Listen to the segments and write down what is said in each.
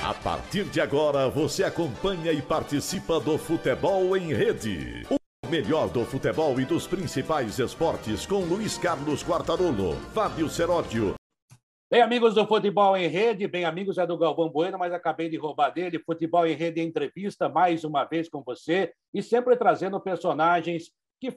A partir de agora, você acompanha e participa do Futebol em Rede. O melhor do futebol e dos principais esportes com Luiz Carlos Quartarolo, Fábio Seródio. Bem, amigos do Futebol em Rede, bem, amigos é do Galvão Bueno, mas acabei de roubar dele. Futebol em Rede entrevista mais uma vez com você e sempre trazendo personagens que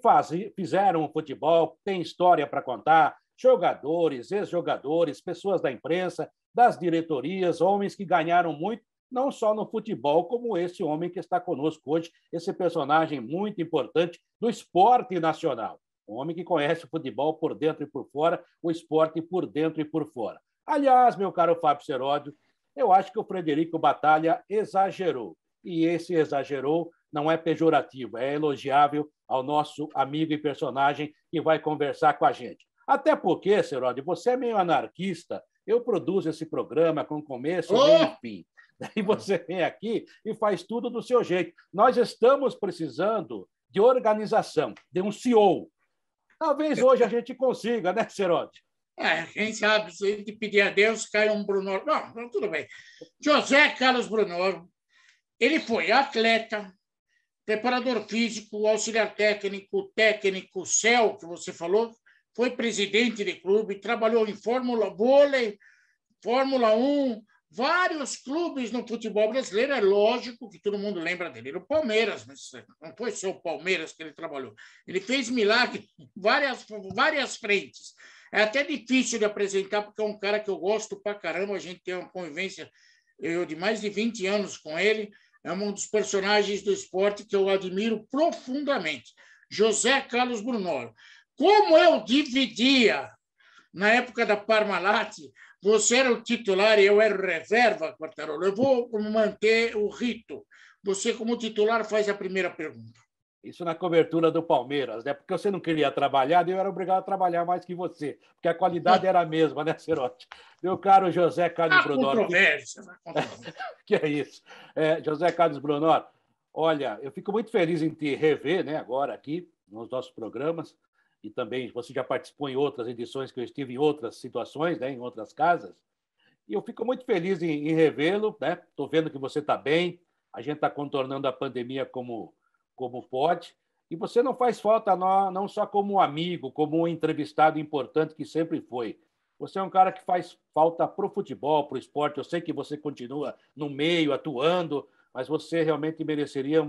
fizeram o futebol, tem história para contar, jogadores, ex-jogadores, pessoas da imprensa, das diretorias, homens que ganharam muito, não só no futebol, como esse homem que está conosco hoje, esse personagem muito importante do esporte nacional. Um homem que conhece o futebol por dentro e por fora, o esporte por dentro e por fora. Aliás, meu caro Fábio Seródio, eu acho que o Frederico Batalha exagerou. E esse exagerou não é pejorativo, é elogiável ao nosso amigo e personagem que vai conversar com a gente. Até porque, Seródio, você é meio anarquista, eu produzo esse programa com começo, meio e fim. Daí você vem aqui e faz tudo do seu jeito. Nós estamos precisando de organização, de um CEO. Talvez hoje a gente consiga, né, Seródio? Quem sabe, se a gente pedir a Deus, cai um Brunoro. Não, tudo bem. José Carlos Brunoro, ele foi atleta, preparador físico, auxiliar técnico, CEL, que você falou, foi presidente de clube, trabalhou em Fórmula Vôlei, Fórmula 1, vários clubes no futebol brasileiro. É lógico que todo mundo lembra dele. No Palmeiras, mas não foi só o Palmeiras que ele trabalhou. Ele fez milagre em várias frentes. É até difícil de apresentar, porque é um cara que eu gosto pra caramba. A gente tem uma convivência de mais de 20 anos com ele. É um dos personagens do esporte que eu admiro profundamente. José Carlos Brunoro. Como eu dividia, na época da Parmalat, você era o titular e eu era o reserva, Quartarolo. Eu vou manter o rito. Você, como titular, faz a primeira pergunta. Isso na cobertura do Palmeiras, né? Porque você não queria trabalhar, eu era obrigado a trabalhar mais que você, porque a qualidade era a mesma, né, Serotti? Meu caro José Carlos Brunoro. Controvérsia. Que é isso? José Carlos Brunoro, olha, eu fico muito feliz em te rever, né, agora aqui nos nossos programas, e também você já participou em outras edições que eu estive em outras situações, né, em outras casas, e eu fico muito feliz em revê-lo, né? Estou vendo que você está bem, a gente está contornando a pandemia como pode, e você não faz falta não só como um amigo, como um entrevistado importante que sempre foi. Você é um cara que faz falta para o futebol, para o esporte. Eu sei que você continua no meio, atuando, mas você realmente mereceria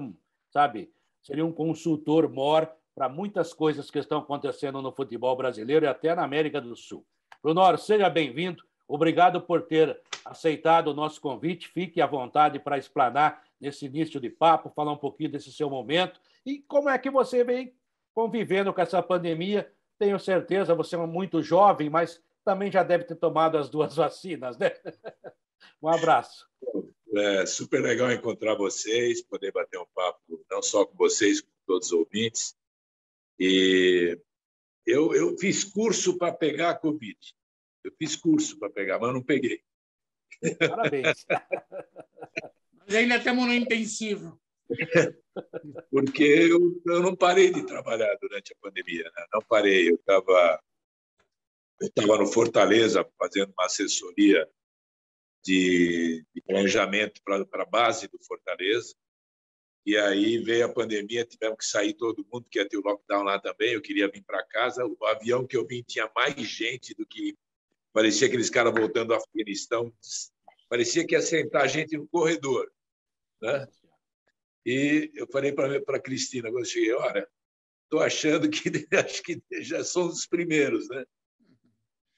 seria um consultor maior para muitas coisas que estão acontecendo no futebol brasileiro e até na América do Sul. Brunoro, seja bem-vindo. Obrigado por ter aceitado o nosso convite. Fique à vontade para explanar nesse início de papo, falar um pouquinho desse seu momento e como é que você vem convivendo com essa pandemia. Tenho certeza, você é muito jovem, mas também já deve ter tomado as 2 vacinas, né? Um abraço. É super legal encontrar vocês, poder bater um papo não só com vocês, com todos os ouvintes. E eu fiz curso para pegar a Covid. Eu fiz curso para pegar, mas não peguei. Parabéns. Mas ainda estamos no intensivo. Porque eu não parei de trabalhar durante a pandemia, né? Não parei. Eu estava no Fortaleza fazendo uma assessoria de planejamento para a base do Fortaleza. E aí veio a pandemia, tivemos que sair todo mundo, porque ia ter o lockdown lá também. Eu queria vir para casa. O avião que eu vim tinha mais gente do que... Parecia aqueles caras voltando do Afeganistão. Parecia que ia sentar gente no corredor, né? E eu falei para a Cristina, quando eu cheguei, olha, estou achando que acho que já somos os primeiros, né?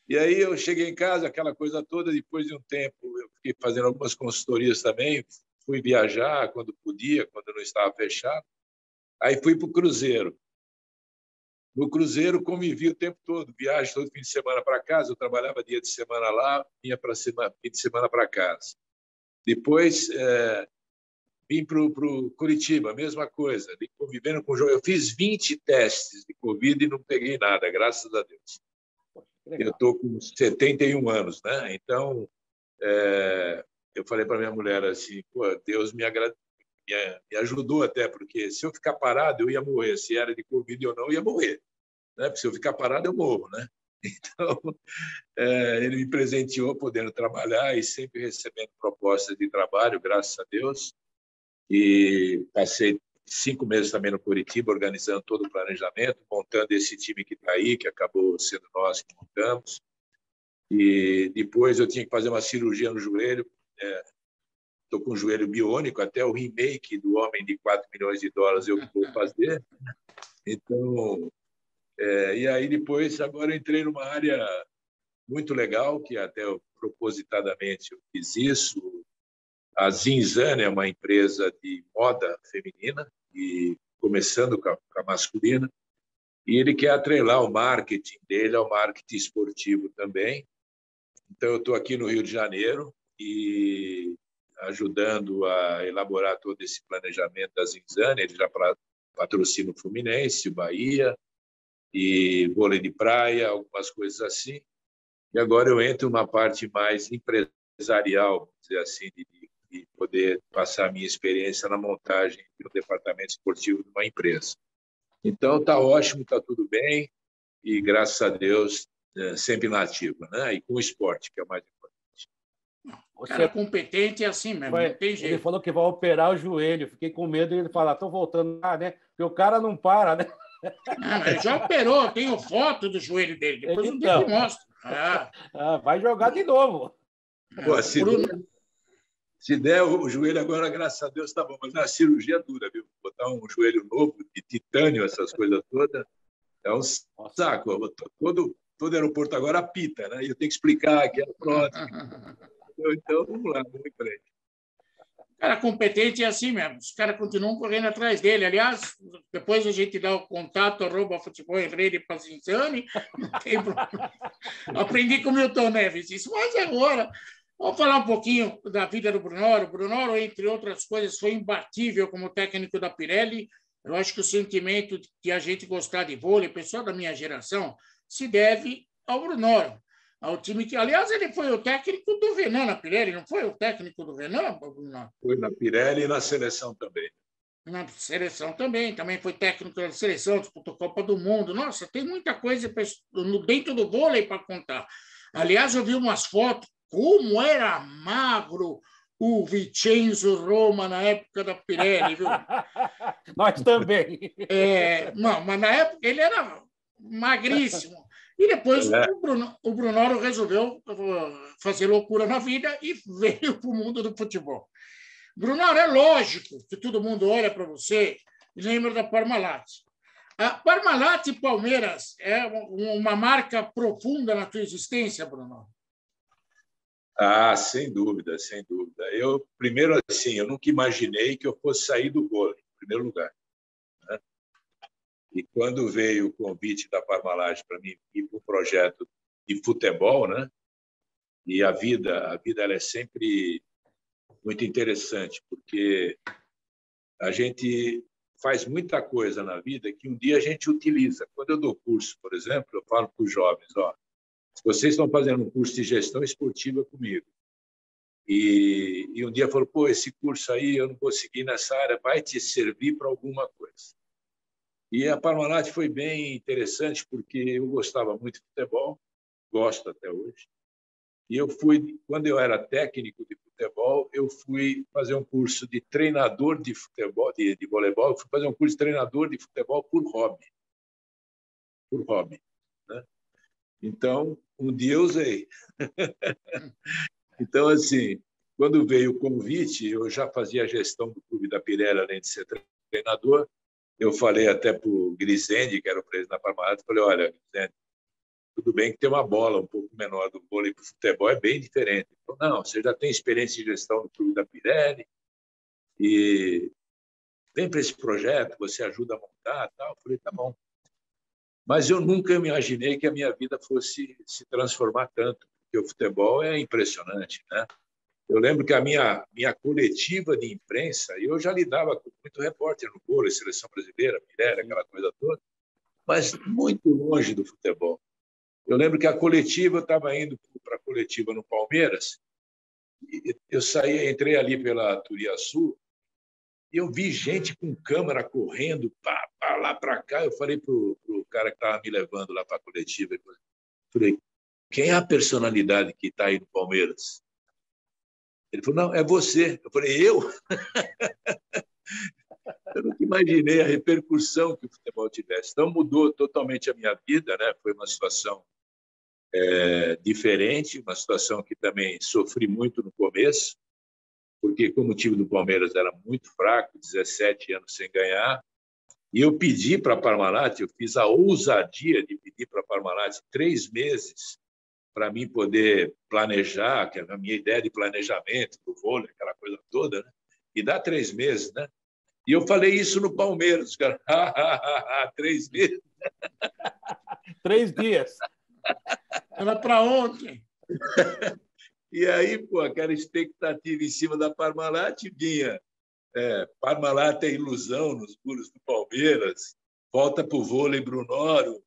E aí eu cheguei em casa, aquela coisa toda, depois de um tempo eu fiquei fazendo algumas consultorias também, fui viajar quando podia, quando não estava fechado. Aí fui para o Cruzeiro. No Cruzeiro convivi o tempo todo, viagem todo fim de semana para casa, eu trabalhava dia de semana lá, vinha para fim de semana para casa. Depois vim para o Curitiba, mesma coisa, convivendo com o jogo. Eu fiz 20 testes de Covid e não peguei nada, graças a Deus. Eu estou com 71 anos, né? Então, eu falei para minha mulher assim, pô, Deus me ajudou até, porque se eu ficar parado, eu ia morrer. Se era de Covid ou não, eu ia morrer. Né? Porque se eu ficar parado, eu morro, né? Então, ele me presenteou podendo trabalhar e sempre recebendo propostas de trabalho, graças a Deus. E passei 5 meses também no Curitiba, organizando todo o planejamento, montando esse time que está aí, que acabou sendo nós que montamos. E depois eu tinha que fazer uma cirurgia no joelho. Estou com o joelho biônico, até o remake do Homem de 4 milhões de dólares eu vou fazer. Então, e aí depois, agora eu entrei numa área muito legal, que até eu, propositadamente eu fiz isso. A Zinzane é uma empresa de moda feminina, e começando com a masculina, e ele quer atrelar o marketing dele ao marketing esportivo também. Então, eu estou aqui no Rio de Janeiro e ajudando a elaborar todo esse planejamento da Zinzane. Ele já patrocina o Fluminense, o Bahia, e vôlei de praia, algumas coisas assim. E agora eu entro numa parte mais empresarial, vamos dizer assim, de poder passar a minha experiência na montagem do departamento esportivo de uma empresa. Então, está ótimo, está tudo bem, e graças a Deus, sempre na ativa, né? E com o esporte, que é o mais importante. O cara competente é assim mesmo, não tem jeito. Ele falou que vai operar o joelho, fiquei com medo de ele falar, estou voltando lá, né? Porque o cara não para, né? Não, ele já operou, eu tenho foto do joelho dele, depois um dia eu te mostro. Vai jogar de novo. Pô, se der o joelho agora, graças a Deus, está bom. Mas é uma cirurgia dura, viu? Botar um joelho novo, de titânio, essas coisas todas, é um saco. Todo aeroporto agora apita, né? E eu tenho que explicar que é a prótese. Então, vamos lá, vamos em frente. Cara competente é assim mesmo. Os caras continuam correndo atrás dele. Aliás, depois a gente dá o contato @futebol em rede para Zinzane. Não tem problema. Aprendi com o Milton Neves isso. Mas agora, vamos falar um pouquinho da vida do Brunoro. O Brunoro, entre outras coisas, foi imbatível como técnico da Pirelli. Eu acho que o sentimento de a gente gostar de vôlei, pessoal da minha geração, se deve ao Brunoro. Ao time que, aliás, ele foi o técnico do Renan na Pirelli, não foi o técnico do Renan? Foi na Pirelli e na seleção também. Na seleção também foi técnico da seleção, disputou Copa do Mundo. Nossa, tem muita coisa dentro do vôlei para contar. Aliás, eu vi umas fotos, como era magro o Vincenzo Roma na época da Pirelli, viu? Nós também. Não, mas na época ele era magríssimo. E depois o Brunoro resolveu fazer loucura na vida e veio para o mundo do futebol. Brunoro, é lógico que todo mundo olha para você e lembra da Parmalat. A Parmalat Palmeiras é uma marca profunda na tua existência, Brunoro? Sem dúvida, sem dúvida. Primeiro, assim, eu nunca imaginei que eu fosse sair do vôlei, em primeiro lugar. Né? E quando veio o convite da Parmalat para mim ir para um projeto de futebol, né? E a vida ela é sempre muito interessante, porque a gente faz muita coisa na vida que um dia a gente utiliza. Quando eu dou curso, por exemplo, eu falo para os jovens, se vocês estão fazendo um curso de gestão esportiva comigo, e um dia falou, esse curso aí eu não vou seguir nessa área, vai te servir para alguma coisa. E a Parmalat foi bem interessante, porque eu gostava muito de futebol, gosto até hoje. E quando eu era técnico de futebol, eu fui fazer um curso de treinador de futebol, de voleibol, eu fui fazer um curso de treinador de futebol por hobby. Por hobby. Né? Então, um dia eu usei. Então, assim, quando veio o convite, eu já fazia a gestão do clube da Pirelli, além de ser treinador. Eu falei até para o Grisende, que era o presidente da Parmalat, falei, olha, Grisende, tudo bem que tem uma bola um pouco menor do vôlei para o futebol, é bem diferente. Ele falou, não, você já tem experiência em gestão do clube da Pirelli e vem para esse projeto, você ajuda a montar tal. Eu falei, tá bom. Mas eu nunca imaginei que a minha vida fosse se transformar tanto, porque o futebol é impressionante, né? Eu lembro que a minha coletiva de imprensa, eu já lidava com muito repórter no vôlei, seleção brasileira, Pirelli, aquela coisa toda, mas muito longe do futebol. Eu lembro que a coletiva, eu estava indo para a coletiva no Palmeiras, e eu entrei ali pela Turiaçu, e eu vi gente com câmera correndo lá para cá. Eu falei para o cara que estava me levando lá para a coletiva, Falei, quem é a personalidade que está aí no Palmeiras? Ele falou, não, é você. Eu falei, eu? Eu nunca imaginei a repercussão que o futebol tivesse. Então, mudou totalmente a minha vida, né? Foi uma situação diferente, uma situação que também sofri muito no começo, porque como o time do Palmeiras era muito fraco, 17 anos sem ganhar, e eu pedi para a Parmalat, eu fiz a ousadia de pedir para a Parmalat 3 meses para mim poder planejar, que é a minha ideia de planejamento do vôlei, aquela coisa toda, né? E dá 3 meses, né? E eu falei isso no Palmeiras, cara. 3 meses. 3 dias. Era para ontem. E aí, pô, aquela expectativa em cima da Parmalat vinha. Parmalat é ilusão nos muros do Palmeiras, volta para o vôlei Brunoro.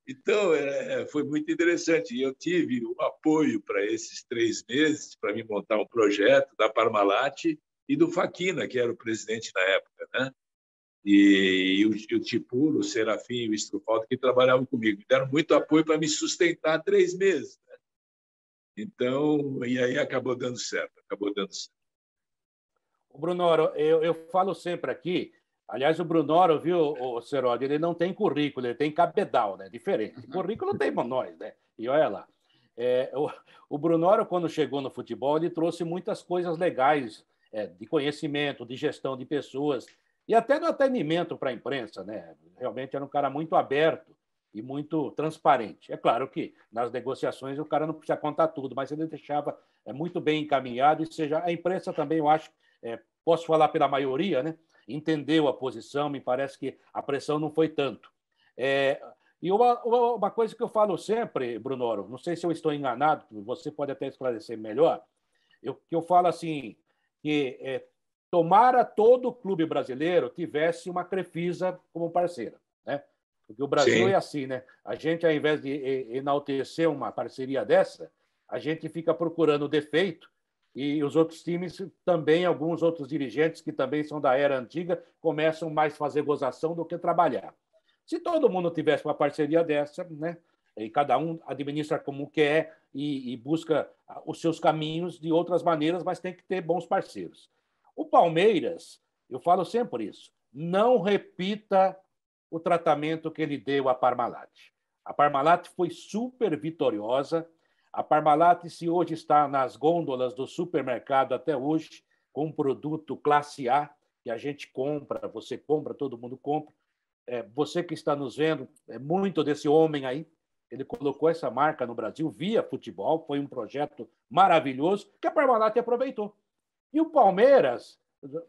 Então, foi muito interessante. E eu tive o apoio para esses 3 meses, para me montar um projeto da Parmalat e do Faquina, que era o presidente na época, né? E o Tipulo, o Serafim e o Strufaldo, que trabalhavam comigo. Me deram muito apoio para me sustentar 3 meses. Né? Então, e aí acabou dando certo. O Brunoro, eu falo sempre aqui, aliás, o Brunoro, viu, o Serodi, ele não tem currículo, ele tem cabedal, né? Diferente. Currículo tem para nós, né? E olha lá. O Brunoro, quando chegou no futebol, ele trouxe muitas coisas legais de conhecimento, de gestão de pessoas e até no atendimento para a imprensa, né? Realmente era um cara muito aberto e muito transparente. É claro que nas negociações o cara não precisa contar tudo, mas ele deixava muito bem encaminhado, e seja, a imprensa também, eu acho, posso falar pela maioria, né? Entendeu a posição, me parece que a pressão não foi tanto. E uma coisa que eu falo sempre, Brunoro, não sei se eu estou enganado, você pode até esclarecer melhor, que eu falo assim, que tomara todo clube brasileiro tivesse uma Crefisa como parceira, né? Porque o Brasil Sim. é assim, né? A gente, ao invés de enaltecer uma parceria dessa, a gente fica procurando defeito, e os outros times também, alguns outros dirigentes que também são da era antiga, começam mais a fazer gozação do que trabalhar. Se todo mundo tivesse uma parceria dessa, né? E cada um administra como quer e busca os seus caminhos de outras maneiras, mas tem que ter bons parceiros. O Palmeiras, eu falo sempre isso, não repita o tratamento que ele deu à Parmalat. A Parmalat foi super vitoriosa. A Parmalat, se hoje está nas gôndolas do supermercado até hoje, com um produto classe A, que a gente compra, você compra, todo mundo compra. Você que está nos vendo, é muito desse homem aí. Ele colocou essa marca no Brasil via futebol, foi um projeto maravilhoso que a Parmalat aproveitou. E o Palmeiras,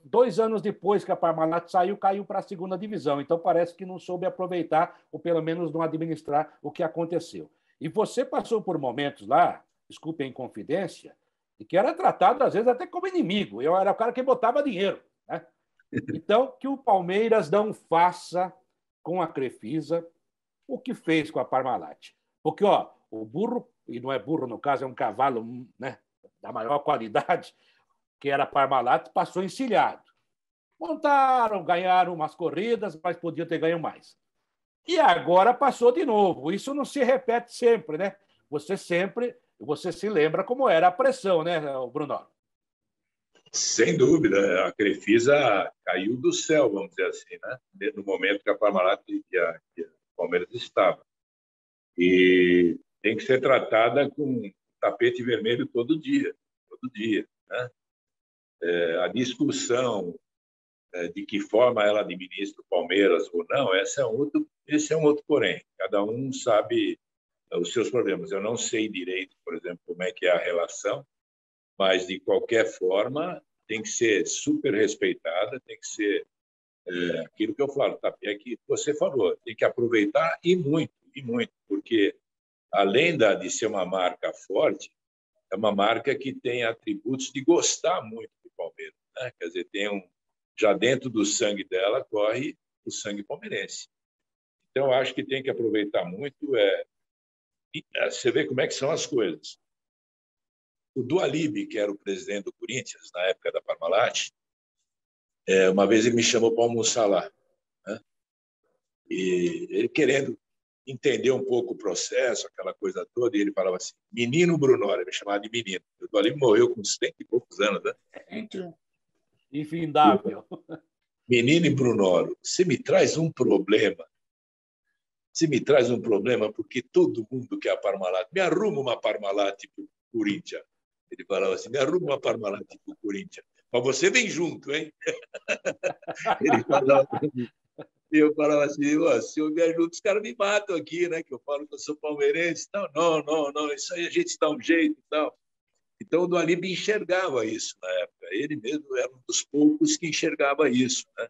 2 anos depois que a Parmalat saiu, caiu para a 2ª divisão. Então, parece que não soube aproveitar, ou pelo menos não administrar o que aconteceu. E você passou por momentos lá, desculpe a inconfidência, de que era tratado, às vezes, até como inimigo. Eu era o cara que botava dinheiro. Né? Então, que o Palmeiras não faça com a Crefisa o que fez com a Parmalat. Porque o burro, e não é burro no caso, é um cavalo, né, da maior qualidade, que era a Parmalat, passou encilhado. Montaram, ganharam umas corridas, mas podiam ter ganho mais. E agora passou de novo. Isso não se repete sempre, né? Você se lembra como era a pressão, né, Bruno? Sem dúvida. A Crefisa caiu do céu, vamos dizer assim, né? No momento que a Parmalat e o Palmeiras estava. E tem que ser tratada com tapete vermelho todo dia, né? A discussão de que forma ela administra o Palmeiras ou não, esse é um outro porém. Cada um sabe os seus problemas. Eu não sei direito, por exemplo, como é que é a relação, mas, de qualquer forma, tem que ser super respeitada, tem que ser aquilo que eu falo, tá? É que você falou, tem que aproveitar e muito, porque, além de ser uma marca forte, é uma marca que tem atributos de gostar muito do Palmeiras. Né? Quer dizer, já dentro do sangue dela corre o sangue palmeirense. Então, eu acho que tem que aproveitar muito. Você vê como é que são as coisas. O Dualib, que era o presidente do Corinthians, na época da Parmalat, uma vez ele me chamou para almoçar lá. Né? E ele querendo entender um pouco o processo, aquela coisa toda, e ele falava assim, menino Brunoro, ele me chamava de menino. O do Ali morreu com 100 e poucos anos, né? Então, Infindável. Menino Brunoro, você me traz um problema. Você me traz um problema porque todo mundo quer a Parmalat. Me arruma uma Parmalat para o Corinthians. Ele falava assim, me arruma uma Parmalat para o Corinthians. Mas você vem junto, hein? Ele falava assim, e eu falava assim, se eu vier junto, os caras me matam aqui, né? Que eu falo que eu sou palmeirense. Não, isso aí a gente dá um jeito e tal. Então, o Dualib enxergava isso na época. Ele mesmo era um dos poucos que enxergava isso, né?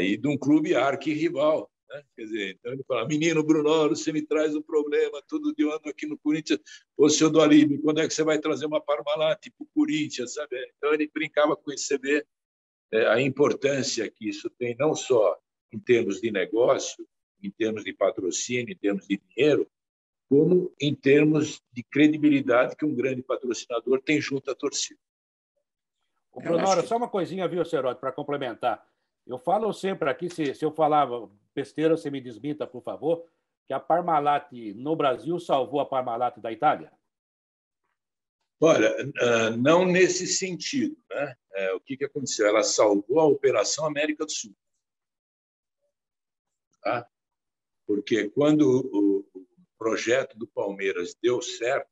E de um clube arquirrival. Né? Quer dizer, então ele fala, menino Brunoro, você me traz um problema, todo dia eu ando aqui no Corinthians, ô, seu Dualib, quando é que você vai trazer uma Parmalat para o Corinthians? Sabe? Então ele brincava com isso, você vê a importância que isso tem, não só em termos de negócio, em termos de patrocínio, em termos de dinheiro, como em termos de credibilidade que um grande patrocinador tem junto à torcida. O Brunoro, só uma coisinha, viu, Serote, para complementar. Eu falo sempre aqui, se eu falava besteira, você me desminta, por favor, que a Parmalat no Brasil salvou a Parmalat da Itália? Olha, não nesse sentido, né? O que aconteceu? Ela salvou a Operação América do Sul. Tá? Porque quando o projeto do Palmeiras deu certo,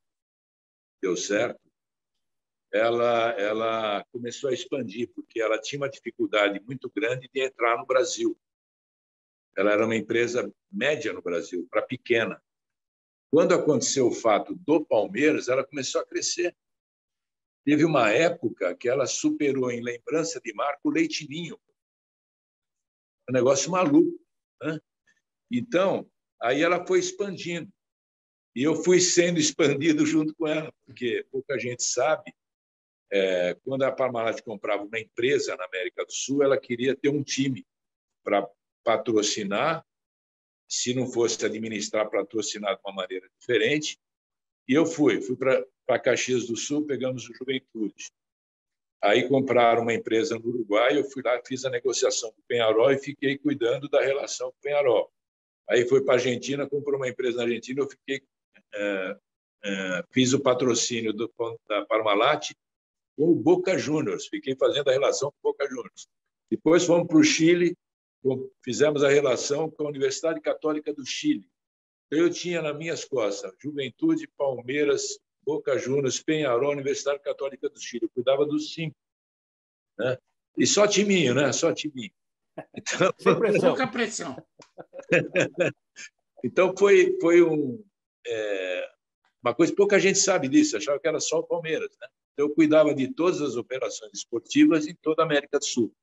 ela começou a expandir, porque ela tinha uma dificuldade muito grande de entrar no Brasil. Ela era uma empresa média no Brasil, para pequena. Quando aconteceu o fato do Palmeiras, ela começou a crescer. Teve uma época que ela superou em lembrança de marca o Leite Ninho. Um negócio maluco, né? Então, aí ela foi expandindo. E eu fui sendo expandido junto com ela, porque pouca gente sabe, quando a Parmalat comprava uma empresa na América do Sul, ela queria ter um time para patrocinar, se não fosse administrar, patrocinar de uma maneira diferente. E eu fui para Caxias do Sul, pegamos o Juventude. Aí compraram uma empresa no Uruguai, eu fui lá, fiz a negociação com o Peñarol e fiquei cuidando da relação com o Peñarol. Aí foi para a Argentina, comprou uma empresa na Argentina, eu fiz o patrocínio da Parmalat com o Boca Juniors, fiquei fazendo a relação com o Boca Juniors. Depois fomos para o Chile, fizemos a relação com a Universidade Católica do Chile. Eu tinha nas minhas costas Juventude, Palmeiras, Boca Juniors, Peñarol, Universidade Católica do Chile. Eu cuidava dos 5. Né? E só timinho, né? Só timinho. Então, pouca pressão. Então, foi uma coisa, pouca gente sabe disso, achava que era só o Palmeiras. Né? Então, eu cuidava de todas as operações esportivas em toda a América do Sul.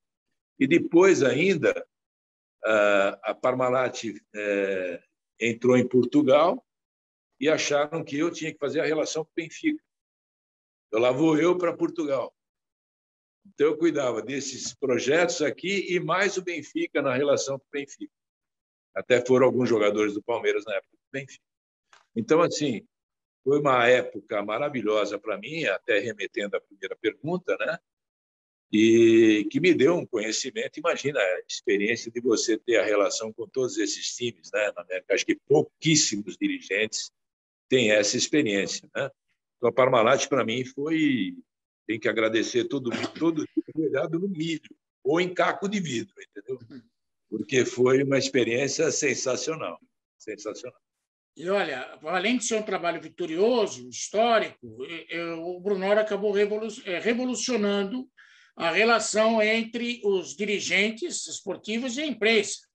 E depois ainda, a Parmalat entrou em Portugal e acharam que eu tinha que fazer a relação com o Benfica. Então, lá vou eu para Portugal. Então, eu cuidava desses projetos aqui e mais o Benfica na relação com o Benfica. Até foram alguns jogadores do Palmeiras na época do Benfica. Então, assim, foi uma época maravilhosa para mim, até remetendo à primeira pergunta, né? E que me deu um conhecimento. Imagina a experiência de você ter a relação com todos esses times, né? Na América, acho que pouquíssimos dirigentes têm essa experiência, né? Então, a Parmalat, para mim, tem que agradecer todo olhado no milho ou em caco de vidro, entendeu? Porque foi uma experiência sensacional, sensacional. E olha, além de ser um trabalho vitorioso, histórico, o Brunoro acabou revolucionando a relação entre os dirigentes esportivos e a imprensa.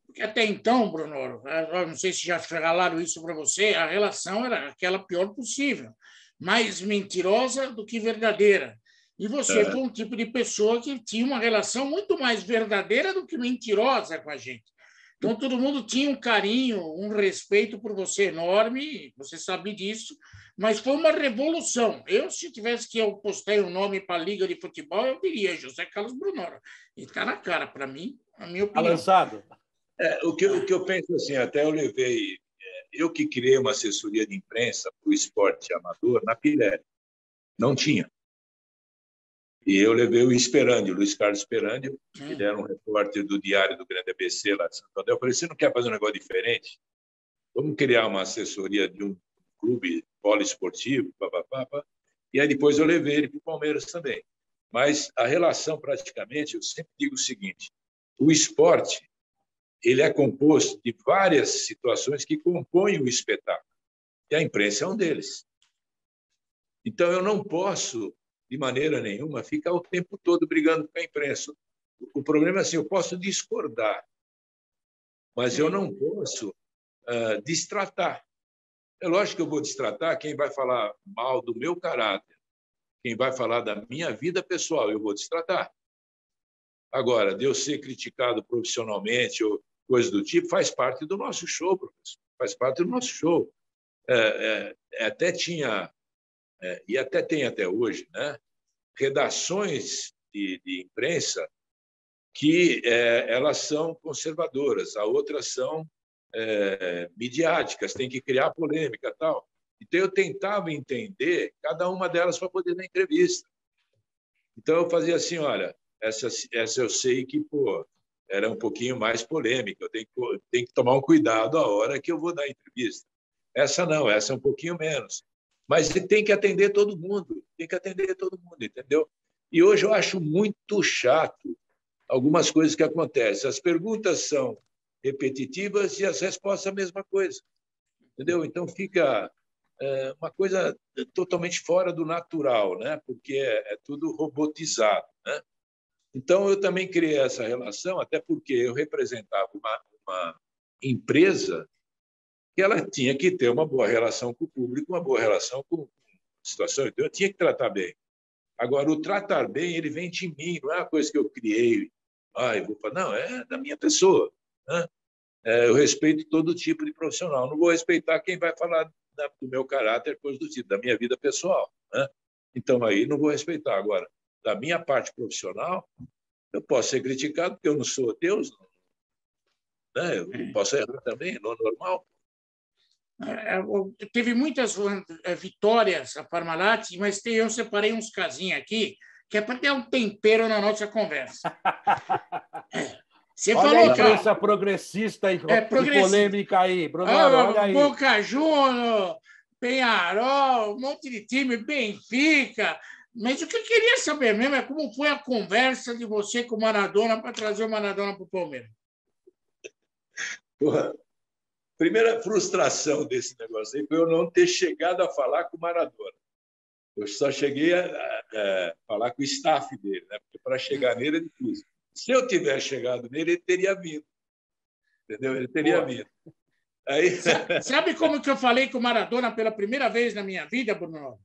Porque até então, Brunoro, eu não sei se já falaram isso para você, a relação era aquela pior possível, mais mentirosa do que verdadeira. E você foi um tipo de pessoa que tinha uma relação muito mais verdadeira do que mentirosa com a gente. Então, todo mundo tinha um carinho, um respeito por você enorme, você sabe disso, mas foi uma revolução. Se tivesse que eu postei um nome para a Liga de Futebol, eu diria José Carlos Brunoro. E está na cara, para mim, a minha opinião. Lançado. O que eu penso assim, até eu levei... Eu que criei uma assessoria de imprensa para o esporte amador na Pirelli. Não tinha. E eu levei o Luiz Carlos Esperandio, ele era um repórter do Diário do Grande ABC lá de Santo André. Eu falei, você não quer fazer um negócio diferente? vamos criar uma assessoria de um clube poliesportivo, papapá, e aí depois eu levei ele para o Palmeiras também. Mas a relação, praticamente, eu sempre digo o seguinte, o esporte ele é composto de várias situações que compõem o espetáculo, e a imprensa é um deles. Então, eu não posso, de maneira nenhuma, ficar o tempo todo brigando com a imprensa. O problema é assim, eu posso discordar, mas eu não posso destratar. É lógico que eu vou destratar quem vai falar mal do meu caráter, quem vai falar da minha vida pessoal, eu vou destratar. Agora, de eu ser criticado profissionalmente ou coisa do tipo, faz parte do nosso show, professor. Faz parte do nosso show. Até tinha, e até tem até hoje, né, redações de imprensa que elas são conservadoras, as outras são midiáticas, tem que criar polêmica e tal. Então, eu tentava entender cada uma delas para poder dar entrevista. Então, eu fazia assim, olha, essa eu sei que era um pouquinho mais polêmica, eu tenho que tomar um cuidado a hora que eu vou dar entrevista. Essa não, essa é um pouquinho menos. Mas tem que atender todo mundo, entendeu? E hoje eu acho muito chato algumas coisas que acontecem. As perguntas são repetitivas e as respostas a mesma coisa, entendeu? Então fica uma coisa totalmente fora do natural, né? Porque é tudo robotizado, né? Então eu também criei essa relação, até porque eu representava uma empresa que ela tinha que ter uma boa relação com o público, uma boa relação com a situação. Então eu tinha que tratar bem. Agora, o tratar bem, ele vem de mim, não é uma coisa que eu criei. Eu vou falar, não, é da minha pessoa, né? Eu respeito todo tipo de profissional. Não vou respeitar quem vai falar do meu caráter, coisa do tipo, da minha vida pessoal, né? Então, aí não vou respeitar. Agora, da minha parte profissional, eu posso ser criticado porque eu não sou Deus, né? Eu posso errar também, não é normal. Teve muitas vitórias a Parmalat, mas eu separei uns casinhos aqui que é para ter um tempero na nossa conversa. Você olha falou, a imprensa progressista e polêmica aí, Brunoro, olha aí. Boca Juniors, Peñarol, um monte de time, Benfica. Mas o que eu queria saber mesmo é como foi a conversa de você com o Maradona para trazer o Maradona para o Palmeiras. Porra. Primeira frustração desse negócio aí foi eu não ter chegado a falar com o Maradona. Eu só cheguei a falar com o staff dele, né? Porque para chegar nele é difícil. Se eu tivesse chegado nele, ele teria vindo. Entendeu? Ele teria vindo. Aí... Sabe como que eu falei com o Maradona pela primeira vez na minha vida, Bruno?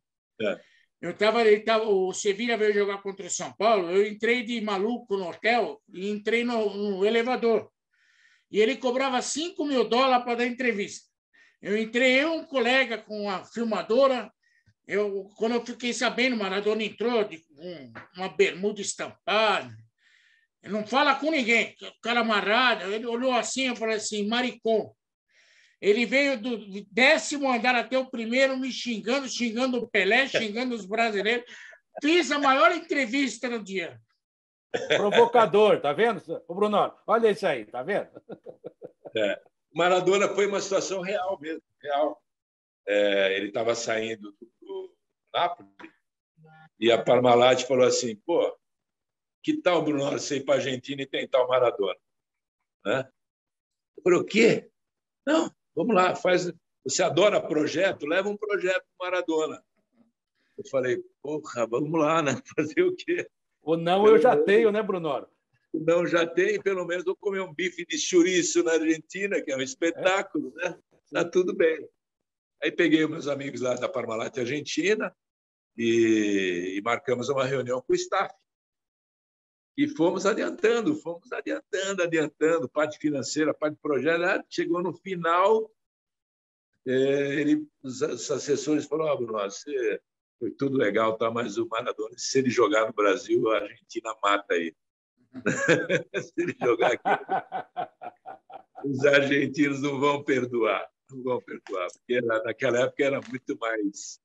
O Sevilla veio jogar contra o São Paulo, eu entrei de maluco no hotel e entrei no elevador. E ele cobrava $5.000 para dar entrevista. Eu entrei, um colega com a filmadora. Quando eu fiquei sabendo, o Maradona entrou de uma bermuda estampada. Ele não fala com ninguém, cara amarrado. Ele olhou assim, eu falei assim, maricom. Ele veio do 10º andar até o primeiro, me xingando o Pelé, xingando os brasileiros. Fiz a maior entrevista no dia. Provocador, tá vendo, o Bruno? Olha isso aí, tá vendo? Maradona foi uma situação real mesmo, real. Ele estava saindo do Nápoles e a Parmalat falou assim, pô, que tal, Bruno, você ir para a Argentina e tentar o Maradona? Né? Eu falei, o quê? Não, vamos lá, você adora projeto? Leva um projeto para o Maradona. Eu falei, porra, vamos lá, né? Fazer o quê? O não eu já tenho, né, Bruno? O não já tem, pelo menos vou comer um bife de chouriço na Argentina, que é um espetáculo, né? Tá tudo bem. Aí peguei os meus amigos lá da Parmalat Argentina e marcamos uma reunião com o staff. E fomos adiantando, parte financeira, parte de projeto. Chegou no final, os assessores falaram, Bruno, foi tudo legal, tá? Mas o Maradona, se ele jogar no Brasil, a Argentina mata ele. Se ele jogar aqui, os argentinos não vão perdoar, porque naquela época era muito mais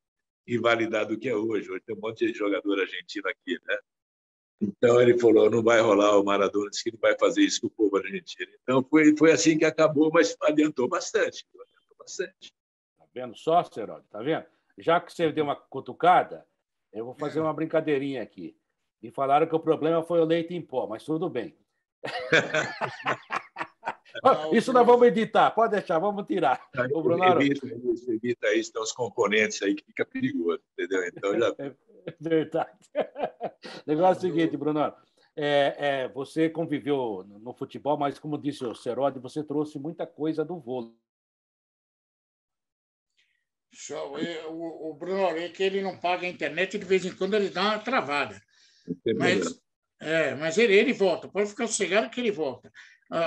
rivalidade do que é hoje. Hoje tem um monte de jogador argentino aqui, né? Então ele falou, não vai rolar, o Maradona disse que não vai fazer isso com o povo argentino. Então foi assim que acabou, mas adiantou bastante. bastante. Tá vendo só, Seródio? Tá vendo? Já que você deu uma cutucada, eu vou fazer uma brincadeirinha aqui. Me falaram que o problema foi o leite em pó, mas tudo bem. Isso nós vamos editar, pode deixar, vamos tirar. O Brunoro... evita isso, tem os componentes aí que fica perigoso, entendeu? Então já... É verdade. O negócio é o seguinte, Brunoro, você conviveu no futebol, mas como disse o Seródio, você trouxe muita coisa do vôlei. O Bruno, é que ele não paga a internet e de vez em quando ele dá uma travada. Mas ele volta, pode ficar sossegado que ele volta.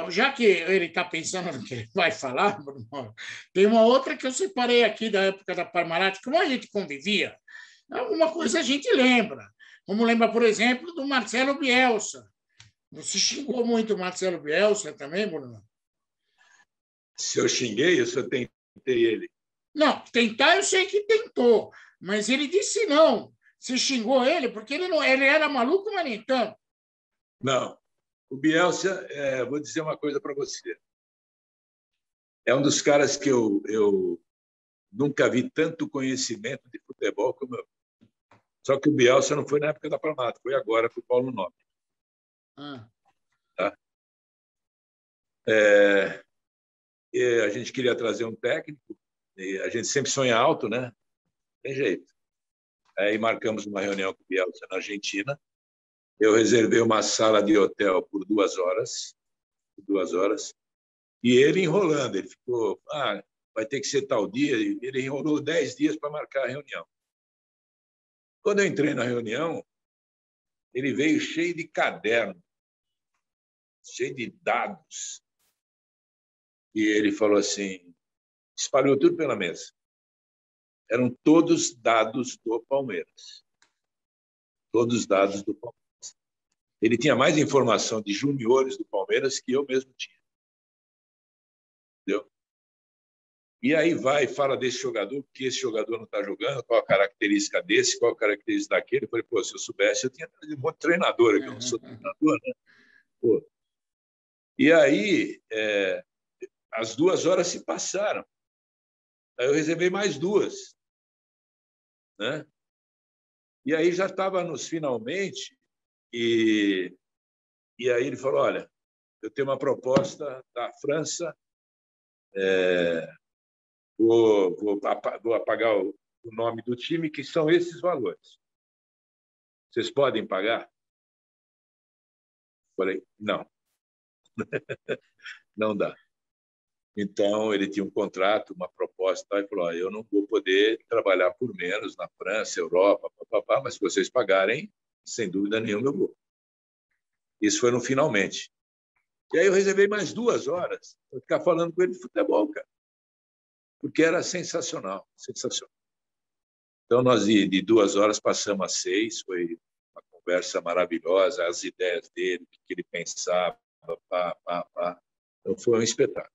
Já que ele está pensando no que ele vai falar, Bruno, tem uma outra que eu separei aqui da época da Parmalat, como a gente convivia, alguma coisa a gente lembra. Como lembra, por exemplo, do Marcelo Bielsa. Você xingou muito o Marcelo Bielsa também, Bruno? Se eu xinguei, eu só tentei ele. Não, tentar eu sei que tentou, mas ele disse não. Você xingou ele porque ele era maluco, mas nem tanto. Não. O Bielsa, vou dizer uma coisa para você. É um dos caras que eu nunca vi tanto conhecimento de futebol como eu. Só que o Bielsa não foi na época da Parmalat, foi agora com o Paulo Nobre. Tá? A gente queria trazer um técnico, e a gente sempre sonha alto, né? Tem jeito. Aí marcamos uma reunião com o Bielsa na Argentina. Eu reservei uma sala de hotel por 2 horas. E ele enrolando. Ele ficou, vai ter que ser tal dia. Ele enrolou 10 dias para marcar a reunião. Quando eu entrei na reunião, ele veio cheio de caderno, cheio de dados. E ele falou assim, espalhou tudo pela mesa. Eram todos dados do Palmeiras. Todos dados do Palmeiras. Ele tinha mais informação de juniores do Palmeiras que eu mesmo tinha. Entendeu? E aí vai e fala desse jogador, porque esse jogador não está jogando, qual a característica desse, qual a característica daquele. Eu falei, se eu soubesse, eu tinha trazido um monte de treinador aqui, eu não sou treinador, né? Pô. E aí, as 2 horas se passaram. Aí eu reservei mais 2. Né? E aí já estava nos finalmente, e aí ele falou, olha, eu tenho uma proposta da França, vou apagar o nome do time, que são esses valores. Vocês podem pagar? Falei, não. Não dá. Então, ele tinha um contrato, uma proposta, e falou, eu não vou poder trabalhar por menos na França, Europa, mas se vocês pagarem, sem dúvida nenhuma, eu vou. Isso foi no finalmente. E aí eu reservei mais 2 horas para ficar falando com ele de futebol, cara. Porque era sensacional, sensacional. Então, nós de 2 horas passamos a 6, foi uma conversa maravilhosa, as ideias dele, o que ele pensava, Então, foi um espetáculo.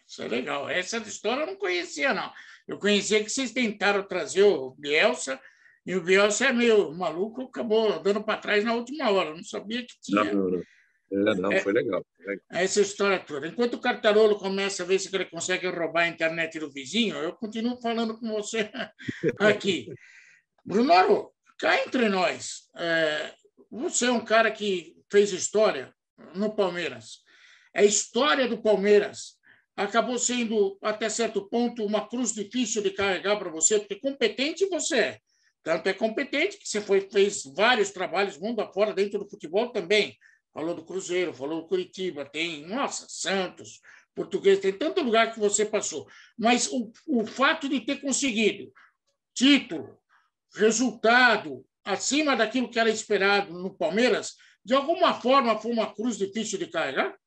Isso é legal. Essa história eu não conhecia, não. Eu conhecia que vocês tentaram trazer o Bielsa, e o Bielsa é meio maluco, acabou dando para trás na última hora. Eu não sabia que tinha. Não, foi legal. Essa história toda. Enquanto o Cartarolo começa a ver se ele consegue roubar a internet do vizinho, eu continuo falando com você aqui. Brunoro, cá entre nós, você é um cara que fez história no Palmeiras. A história do Palmeiras acabou sendo, até certo ponto, uma cruz difícil de carregar para você, porque competente você é. Tanto é competente que você fez vários trabalhos mundo afora dentro do futebol também. Falou do Cruzeiro, falou do Curitiba, tem, Santos, Português, tem tanto lugar que você passou. Mas o fato de ter conseguido título, resultado, acima daquilo que era esperado no Palmeiras, de alguma forma foi uma cruz difícil de carregar?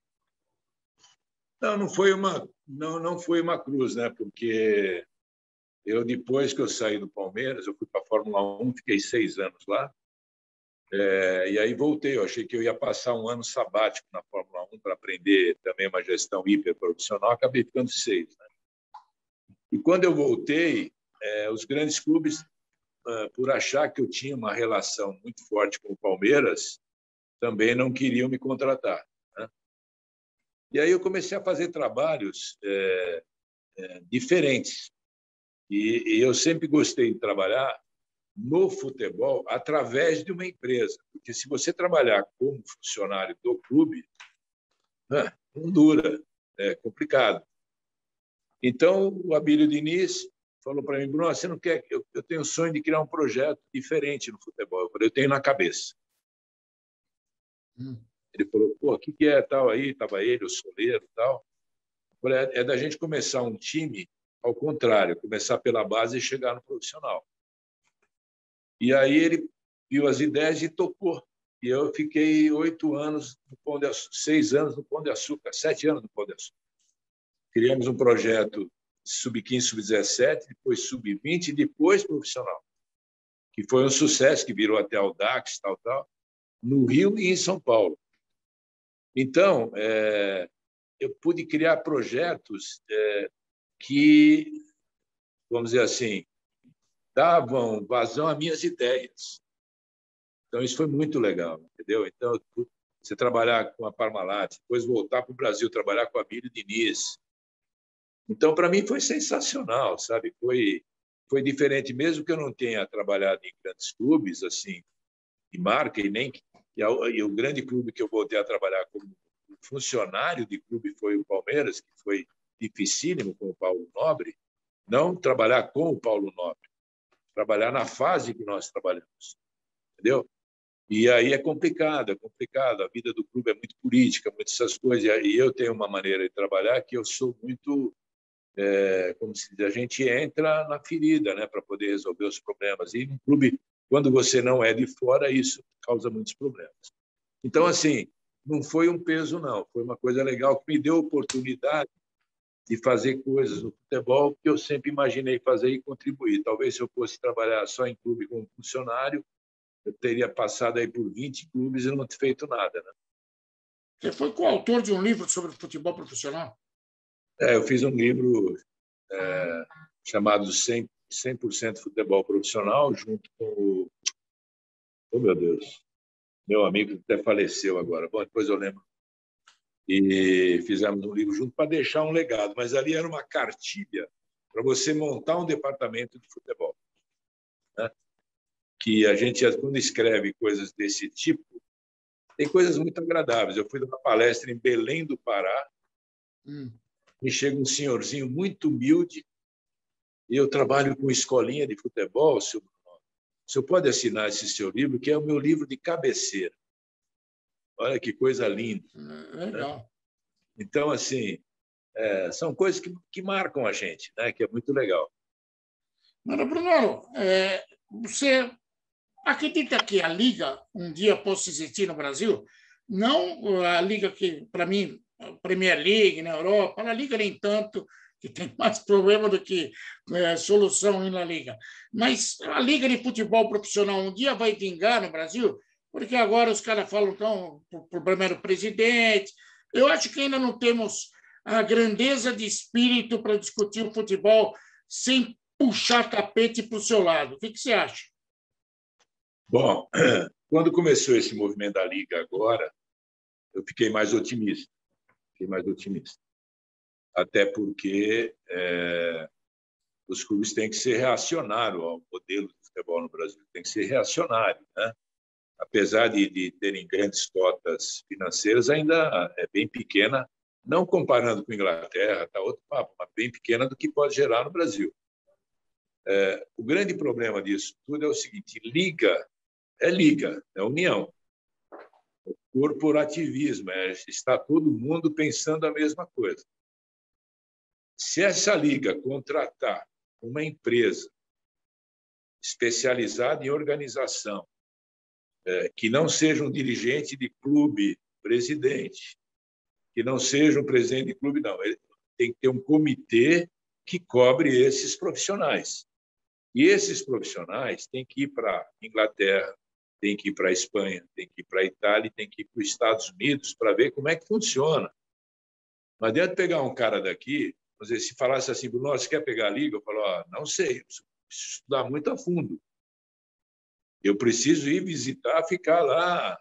Não foi uma cruz, né? Porque eu, depois que eu saí do Palmeiras, eu fui para a Fórmula 1, fiquei 6 anos lá, e aí voltei. Eu achei que eu ia passar um ano sabático na Fórmula 1 para aprender também uma gestão hiperprofissional, acabei ficando 6. Né? E quando eu voltei, os grandes clubes, por achar que eu tinha uma relação muito forte com o Palmeiras, também não queriam me contratar. Né? E aí eu comecei a fazer trabalhos diferentes. E eu sempre gostei de trabalhar no futebol através de uma empresa, porque se você trabalhar como funcionário do clube, não dura, é complicado. Então, o Abílio Diniz falou para mim: Bruno, você não quer? Eu tenho o sonho de criar um projeto diferente no futebol. Eu falei: eu tenho na cabeça. Ele falou: pô, o que é tal aí? Estava ele, o Soleiro e tal. Eu falei: é da gente começar um time ao contrário, começar pela base e chegar no profissional. E aí ele viu as ideias e topou. E eu fiquei 8 anos no Pão de Açúcar, 6 anos no Pão de Açúcar, 7 anos no Pão de Açúcar. Criamos um projeto sub-15, sub-17, depois sub-20 e depois profissional, que foi um sucesso, que virou até Audax, tal, no Rio e em São Paulo. Então, eu pude criar projetos que, vamos dizer assim, davam vazão às minhas ideias. Então, isso foi muito legal, entendeu? Então, você trabalhar com a Parmalat, depois voltar para o Brasil, trabalhar com a Abílio Diniz. Então, para mim, foi sensacional, sabe? Foi diferente, mesmo que eu não tenha trabalhado em grandes clubes, assim, de marca, e o grande clube que eu voltei a trabalhar como funcionário de clube foi o Palmeiras, que foi dificílimo com o Paulo Nobre, não trabalhar com o Paulo Nobre, trabalhar na fase que nós trabalhamos, entendeu? E aí é complicado, a vida do clube é muito política, muitas essas coisas, e eu tenho uma maneira de trabalhar que eu sou muito, como se diz, a gente entra na ferida, né, para poder resolver os problemas, e no clube, quando você não é de fora, isso causa muitos problemas. Então, assim, não foi um peso, não, foi uma coisa legal que me deu oportunidade de fazer coisas no futebol que eu sempre imaginei fazer e contribuir. Talvez se eu fosse trabalhar só em clube como funcionário, eu teria passado aí por 20 clubes e não ter feito nada, né? Você foi coautor de um livro sobre futebol profissional? Eu fiz um livro chamado 100% Futebol Profissional, junto com o... Oh, meu Deus! Meu amigo que até faleceu agora. Bom, depois eu lembro. E fizemos um livro junto para deixar um legado, mas ali era uma cartilha para você montar um departamento de futebol, né? Que a gente, quando escreve coisas desse tipo, tem coisas muito agradáveis. Eu fui dar uma palestra em Belém do Pará, e chega um senhorzinho muito humilde, e eu trabalho com escolinha de futebol, senhor. O senhor pode assinar esse seu livro, que é o meu livro de cabeceira. Olha que coisa linda. Legal. Né? Então, assim, são coisas que marcam a gente, né? Que é muito legal. Mas, Bruno, você acredita que a Liga um dia possa existir no Brasil? Não a Liga que, para mim, a Premier League na Europa, a Liga nem tanto, que tem mais problema do que solução na Liga. Mas a Liga de Futebol Profissional um dia vai vingar no Brasil? Porque agora os caras falam tão o problema do presidente. Eu acho que ainda não temos a grandeza de espírito para discutir o futebol sem puxar tapete para o seu lado. O que você acha? Bom, quando começou esse movimento da Liga agora, eu fiquei mais otimista. Até porque os clubes têm que ser reacionários ao modelo de futebol no Brasil. Tem que ser reacionário, né? Apesar de terem grandes cotas financeiras, ainda é bem pequena, não comparando com a Inglaterra, está outro papo, mas bem pequena do que pode gerar no Brasil. O grande problema disso tudo é o seguinte: liga, é união. O corporativismo, está todo mundo pensando a mesma coisa. Se essa liga contratar uma empresa especializada em organização, que não seja um dirigente de clube, presidente, que não seja um presidente de clube, não. Ele tem que ter um comitê que cobre esses profissionais. E esses profissionais têm que ir para a Inglaterra, têm que ir para a Espanha, têm que ir para a Itália, têm que ir para os Estados Unidos para ver como é que funciona. Não adianta pegar um cara daqui, se falasse assim, Bruno, você quer pegar a liga? Eu falo, não sei, eu preciso estudar muito a fundo. Eu preciso ir visitar, ficar lá,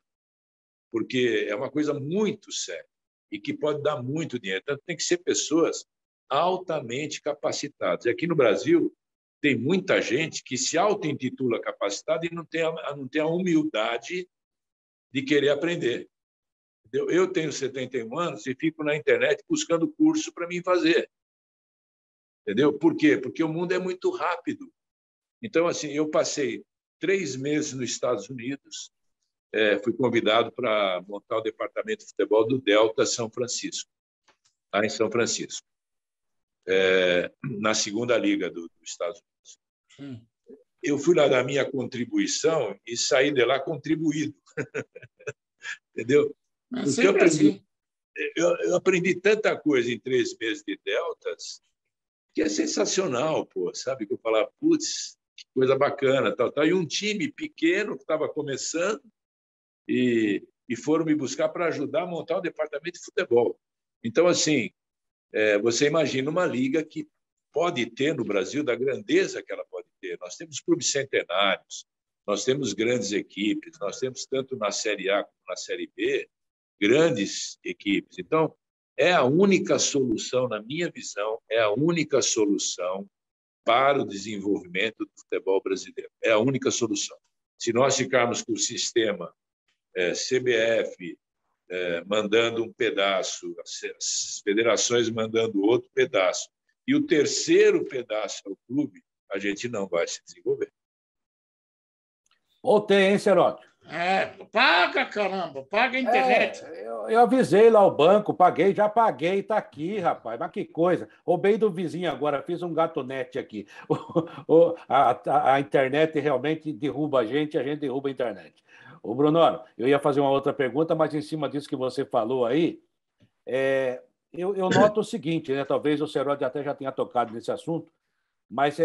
porque é uma coisa muito séria e que pode dar muito dinheiro. Então, tem que ser pessoas altamente capacitados. Aqui no Brasil, tem muita gente que se auto-intitula capacitada e não tem a humildade de querer aprender. Entendeu? Eu tenho 71 anos e fico na internet buscando curso para mim fazer. Entendeu? Por quê? Porque o mundo é muito rápido. Então, assim, eu passei 3 meses nos Estados Unidos, fui convidado para montar o departamento de futebol do Delta São Francisco, lá em São Francisco, na segunda liga dos Estados Unidos. Eu fui lá dar minha contribuição e saí de lá contribuído. Entendeu? Porque eu aprendi tanta coisa em 3 meses de Deltas que é sensacional, pô, sabe? Que eu falava, putz, que coisa bacana, tal. E um time pequeno que estava começando e foram me buscar para ajudar a montar o departamento de futebol. Então, assim, você imagina uma liga que pode ter no Brasil, da grandeza que ela pode ter. Nós temos clubes centenários, nós temos grandes equipes, nós temos tanto na Série A como na Série B, grandes equipes. Então, é a única solução, na minha visão, é a única solução para o desenvolvimento do futebol brasileiro. É a única solução. Se nós ficarmos com o sistema CBF mandando um pedaço, as federações mandando outro pedaço, e o terceiro pedaço é o clube, a gente não vai se desenvolver. Voltei, hein, Seródio? Paga, caramba, paga a internet. Eu avisei lá o banco, paguei, já paguei, tá aqui, rapaz. Mas que coisa. Roubei do vizinho agora, fiz um gatonete aqui. A internet realmente derruba a gente derruba a internet. Ô, Bruno, eu ia fazer uma outra pergunta, mas em cima disso que você falou aí, eu noto o seguinte, né? Talvez o Seródio até já tenha tocado nesse assunto, mas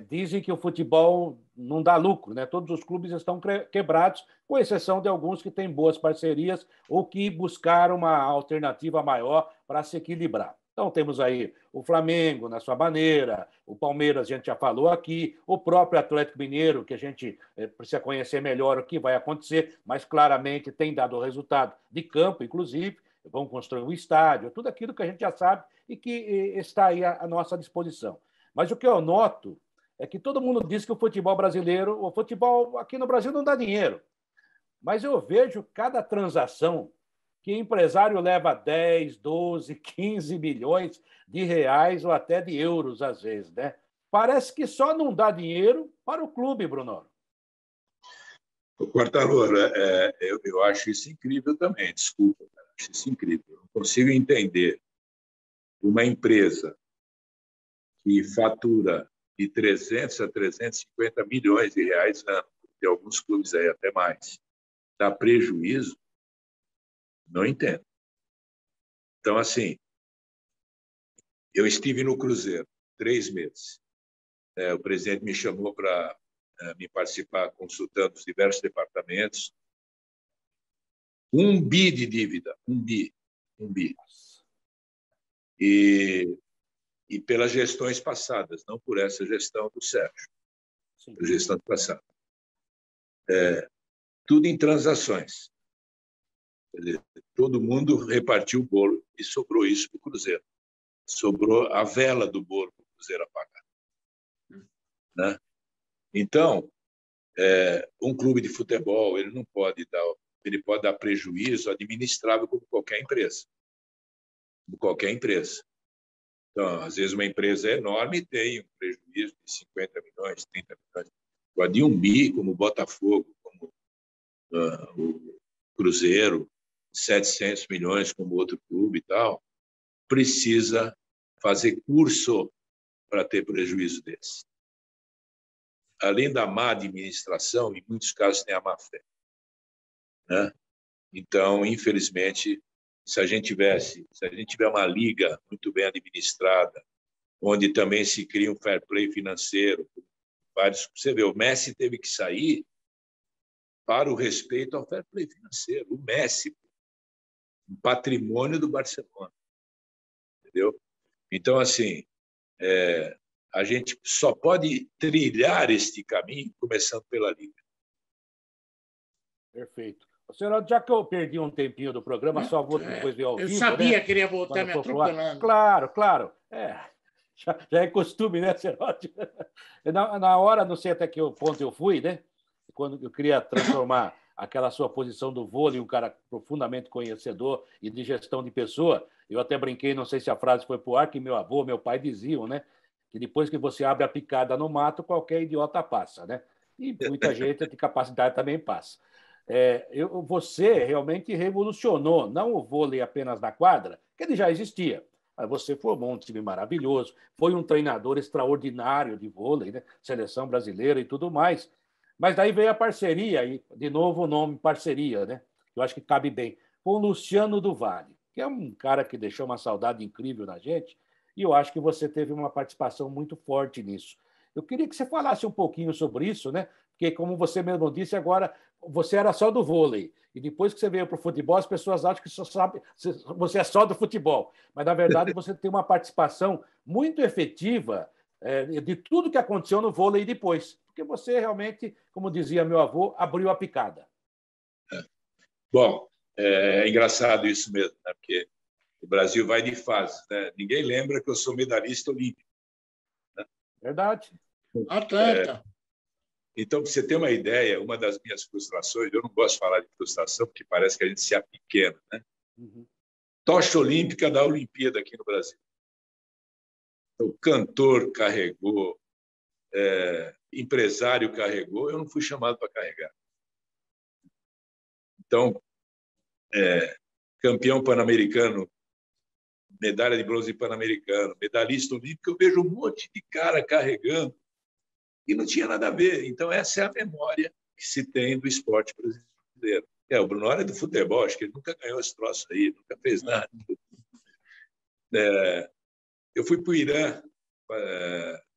dizem que o futebol não dá lucro, né? Todos os clubes estão quebrados, com exceção de alguns que têm boas parcerias ou que buscaram uma alternativa maior para se equilibrar. Então, temos aí o Flamengo, na sua maneira, o Palmeiras, a gente já falou aqui, o próprio Atlético Mineiro, que a gente precisa conhecer melhor o que vai acontecer, mas claramente tem dado resultado de campo, inclusive, vão construir um estádio, tudo aquilo que a gente já sabe e que está aí à nossa disposição. Mas o que eu noto é que todo mundo diz que o futebol brasileiro, o futebol aqui no Brasil não dá dinheiro. Mas eu vejo cada transação que empresário leva 10, 12, 15 milhões de reais ou até de euros, às vezes, né? Parece que só não dá dinheiro para o clube, Bruno. Quartarolo, eu acho isso incrível também, desculpa, acho isso incrível. Eu não consigo entender uma empresa que fatura de 300 a 350 milhões de reais ano, tem alguns clubes aí até mais, dá prejuízo, não entendo. Então, assim, eu estive no Cruzeiro 3 meses. O presidente me chamou para me participar consultando os diversos departamentos. 1 bi de dívida, 1 bi. E pelas gestões passadas, não por essa gestão do Sérgio, a gestão passada. Tudo em transações. Todo mundo repartiu o bolo e sobrou isso para o Cruzeiro. Sobrou a vela do bolo para o Cruzeiro a pagar. Né? Então, um clube de futebol ele pode dar prejuízo administrável como qualquer empresa. Como qualquer empresa. Então, às vezes, uma empresa enorme tem um prejuízo de 50 milhões, 30 milhões. Agora, de 1 bi, como o Botafogo, como o Cruzeiro, 700 milhões, como outro clube e tal, precisa fazer curso para ter prejuízo desse. Além da má administração, em muitos casos tem a má fé. Né? Então, infelizmente, se a gente tiver uma liga muito bem administrada, onde também se cria um fair play financeiro, você vê, o Messi teve que sair para o respeito ao fair play financeiro. O Messi, um patrimônio do Barcelona. Entendeu? Então, assim, a gente só pode trilhar este caminho começando pela liga. Perfeito. Senhor, já que eu perdi um tempinho do programa, só vou depois ver ao vivo. Eu sabia né? que ele ia voltar me atropelando. Claro, claro. Já é costume, né, senhor? Na hora, não sei até que ponto eu fui, né? Quando eu queria transformar aquela sua posição do vôlei, um cara profundamente conhecedor e de gestão de pessoa, eu até brinquei, não sei se a frase foi para o ar, que meu avô, meu pai diziam, né? Que depois que você abre a picada no mato, qualquer idiota passa, né? E muita gente de capacidade também passa. Você realmente revolucionou, não o vôlei apenas na quadra, que ele já existia. Mas você formou um time maravilhoso, foi um treinador extraordinário de vôlei, né? Seleção brasileira e tudo mais. Mas daí veio a parceria, e de novo o nome parceria, né? Eu acho que cabe bem, com o Luciano do Vale, que é um cara que deixou uma saudade incrível na gente, e eu acho que você teve uma participação muito forte nisso. Eu queria que você falasse um pouquinho sobre isso, né? Porque, como você mesmo disse, agora você era só do vôlei. E depois que você veio para o futebol, as pessoas acham que você é só do futebol. Mas, na verdade, você tem uma participação muito efetiva de tudo que aconteceu no vôlei depois. Porque você realmente, como dizia meu avô, abriu a picada. Bom, é engraçado isso mesmo, né? Porque o Brasil vai de fases, né? Ninguém lembra que eu sou medalhista olímpico. Né? Verdade. Atlanta. Então, para você ter uma ideia, uma das minhas frustrações, eu não gosto de falar de frustração, porque parece que a gente se apequena, né? Uhum. Tocha olímpica da Olimpíada aqui no Brasil. O cantor carregou, empresário carregou, eu não fui chamado para carregar. Então, campeão pan-americano, medalha de bronze pan-americano, medalhista olímpico, eu vejo um monte de cara carregando e não tinha nada a ver. Então, essa é a memória que se tem do esporte brasileiro. O Brunoro é do futebol, acho que ele nunca ganhou esse troço aí, nunca fez nada. Eu fui para o Irã,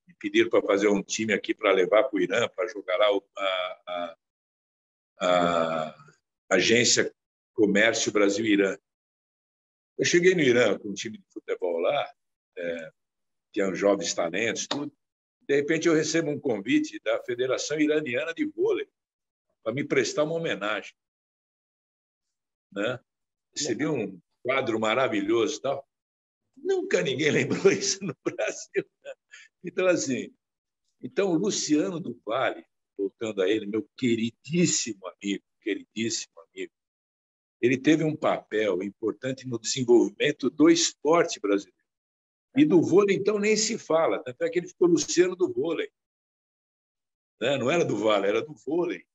me pediram para fazer um time aqui para levar para o Irã, para jogar lá a agência Comércio Brasil-Irã. Eu cheguei no Irã com um time de futebol lá, tinha jovens talentos, tudo. De repente, eu recebo um convite da Federação Iraniana de Vôlei para me prestar uma homenagem. Né? Recebi um quadro maravilhoso e tal. Nunca ninguém lembrou isso no Brasil. Né? Então, assim, o Luciano do Vale, voltando a ele, meu queridíssimo amigo, ele teve um papel importante no desenvolvimento do esporte brasileiro. E do vôlei, então, nem se fala. Tanto é que ele ficou Luciano do Vôlei. Né? Não era do Vale, era do vôlei.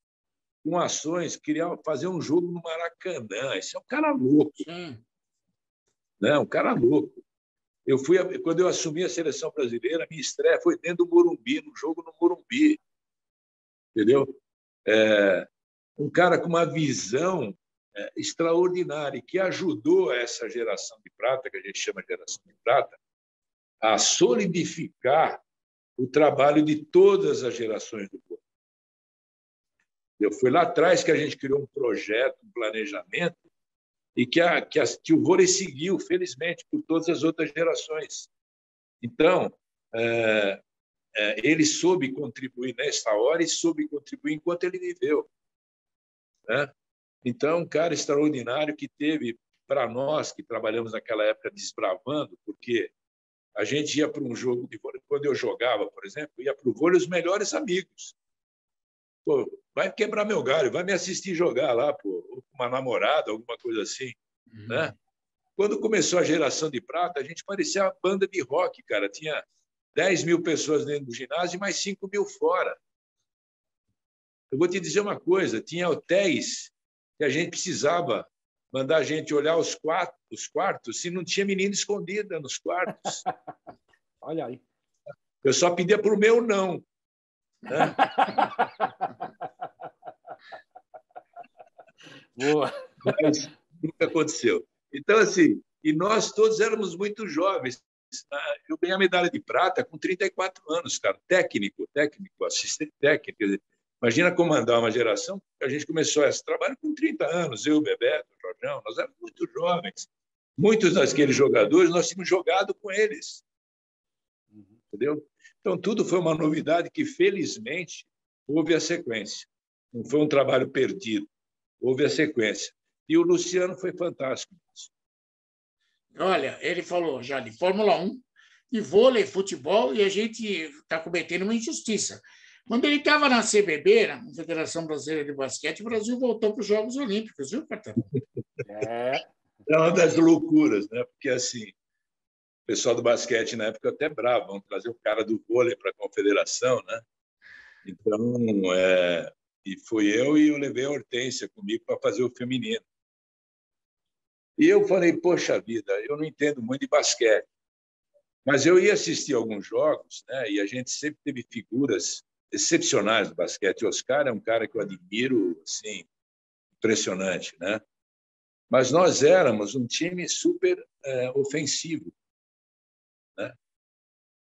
Com ações, queria fazer um jogo no Maracanã. Esse é um cara louco. Né? Um cara louco. Quando eu assumi a seleção brasileira, minha estreia foi dentro do Morumbi, no jogo no Morumbi. Entendeu? Um cara com uma visão extraordinária, que ajudou essa geração de prata, que a gente chama de geração de prata, a solidificar o trabalho de todas as gerações do povo. Foi lá atrás que a gente criou um projeto, um planejamento, e que o vôlei seguiu, felizmente, por todas as outras gerações. Então, ele soube contribuir nessa hora e soube contribuir enquanto ele viveu. Né? Então, um cara extraordinário que teve, para nós que trabalhamos naquela época desbravando, porque a gente ia para um jogo de vôlei, quando eu jogava, por exemplo, ia para o vôlei os melhores amigos. Pô, vai quebrar meu galho, vai me assistir jogar lá, pô, ou com uma namorada, alguma coisa assim. Né? Quando começou a geração de prata, a gente parecia uma banda de rock, cara. Tinha 10 mil pessoas dentro do ginásio e mais 5 mil fora. Eu vou te dizer uma coisa, tinha hotéis que a gente precisava mandar a gente olhar os quartos se não tinha menina escondida nos quartos. Olha aí. Eu só pedia para o meu não. Né? Boa. Mas nunca aconteceu. Então, assim, e nós todos éramos muito jovens. Eu ganhei a medalha de prata com 34 anos, cara. Técnico, assistente técnico. Quer dizer, imagina comandar uma geração. A gente começou esse trabalho com 30 anos, eu, Bebeto, o Jorjão, nós éramos muito jovens. Muitos daqueles jogadores, nós tínhamos jogado com eles. Entendeu? Então, tudo foi uma novidade que, felizmente, houve a sequência. Não foi um trabalho perdido. houve a sequência. E o Luciano foi fantástico. Olha, ele falou já de Fórmula 1, de vôlei, futebol, e a gente está cometendo uma injustiça. Quando ele estava na CBB, na Confederação Brasileira de Basquete, o Brasil voltou para os Jogos Olímpicos, viu, Cartão? É uma das loucuras, né? Porque assim, o pessoal do basquete na época até bravo, vão trazer o cara do vôlei para a confederação, né? Então, e fui eu e eu levei a Hortência comigo para fazer o feminino. E eu falei, poxa vida, eu não entendo muito de basquete, mas eu ia assistir alguns jogos, né? E a gente sempre teve figuras excepcionais do basquete. O Oscar é um cara que eu admiro, assim, impressionante, né? Mas nós éramos um time super ofensivo, né?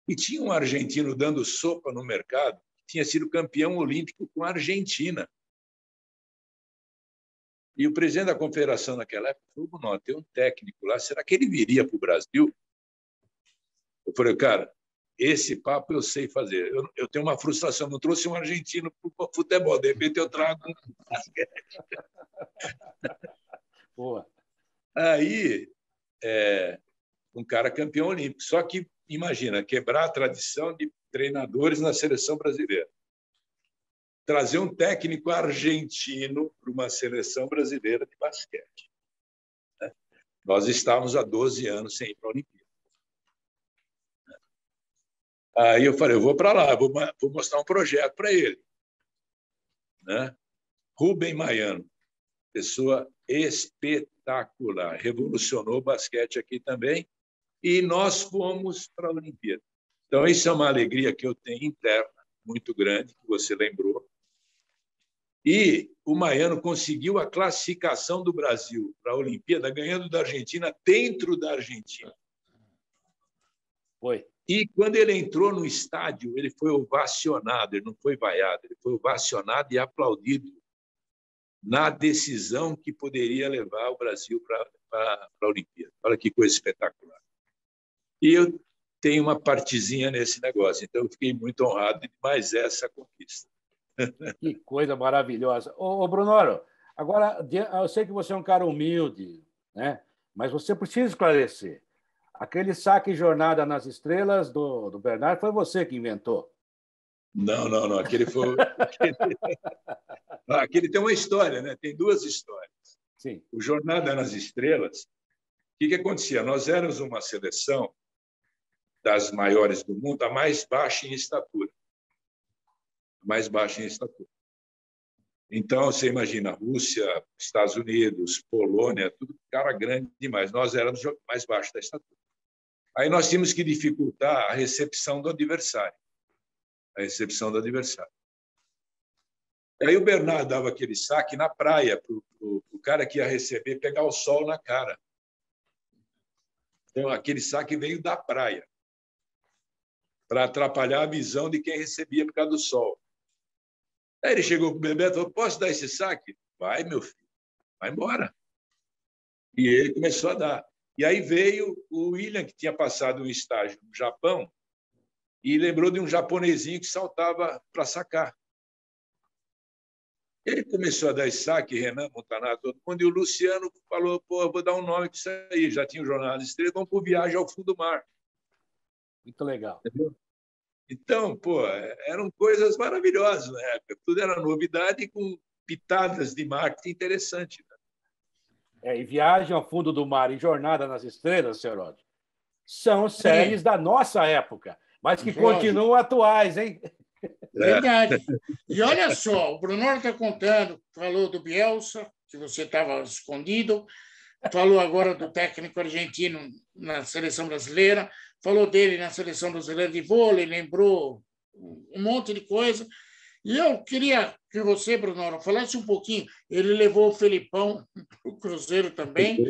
E tinha um argentino dando sopa no mercado, que tinha sido campeão olímpico com a Argentina. E o presidente da confederação naquela época falou, não, tem um técnico lá, será que ele viria para o Brasil? Eu falei, cara, esse papo eu sei fazer. Eu tenho uma frustração, não trouxe um argentino para o futebol, de repente eu trago um basquete. boa. Aí, um cara campeão olímpico. Só que, imagina, quebrar a tradição de treinadores na seleção brasileira. Trazer um técnico argentino para uma seleção brasileira de basquete. Nós estávamos há 12 anos sem ir para a Olimpíada. Aí eu falei, eu vou para lá, vou mostrar um projeto para ele. Né? Rubem Maiano, pessoa espetacular, revolucionou o basquete aqui também, e nós fomos para a Olimpíada. Então, isso é uma alegria que eu tenho interna, muito grande, que você lembrou. E o Maiano conseguiu a classificação do Brasil para a Olimpíada, ganhando da Argentina dentro da Argentina. Foi. E quando ele entrou no estádio, ele foi ovacionado, ele não foi vaiado, ele foi ovacionado e aplaudido na decisão que poderia levar o Brasil para a Olimpíada. Olha que coisa espetacular. E eu tenho uma partezinha nesse negócio, então eu fiquei muito honrado de mais essa conquista. Que coisa maravilhosa. Ô Brunoro, agora, eu sei que você é um cara humilde, né? Mas você precisa esclarecer. Aquele saque Jornada nas Estrelas do Bernardo foi você que inventou. Não. Aquele foi... Aquele tem uma história, né? Tem duas histórias. Sim. O Jornada nas Estrelas, o que acontecia? Nós éramos uma seleção das maiores do mundo, a mais baixa em estatura. Mais baixa em estatura. Então, você imagina, Rússia, Estados Unidos, Polônia, tudo cara grande demais. Nós éramos mais baixos da estatura. Aí nós tínhamos que dificultar a recepção do adversário. Aí o Bernardo dava aquele saque na praia para o cara que ia receber pegar o sol na cara. Então, aquele saque veio da praia para atrapalhar a visão de quem recebia por causa do sol. Aí ele chegou para o Bebeto e falou, posso dar esse saque? Vai, meu filho, vai embora. E ele começou a dar. E aí veio o William, que tinha passado um estágio no Japão, e lembrou de um japonesinho que saltava para sacar. Ele começou a dar esse saque, Renan, Montaná, todo mundo, e o Luciano falou, pô, vou dar um nome para isso aí. Já tinha o Jornal das Estrelas, vamos por Viagem ao Fundo do Mar. Muito legal. Entendeu? Então, pô, eram coisas maravilhosas na época. Tudo era novidade com pitadas de marketing interessante. Né? E Viagem ao Fundo do Mar e Jornada nas Estrelas, senhor Rod, são séries da nossa época, mas que continuam atuais, hein? Verdade. E olha só, o Brunoro está contando, falou do Bielsa, que você estava escondido, falou agora do técnico argentino na seleção brasileira, falou dele na seleção brasileira de vôlei, lembrou um monte de coisa. E eu queria que você, Brunoro, falasse um pouquinho. Ele levou o Felipão para o Cruzeiro também.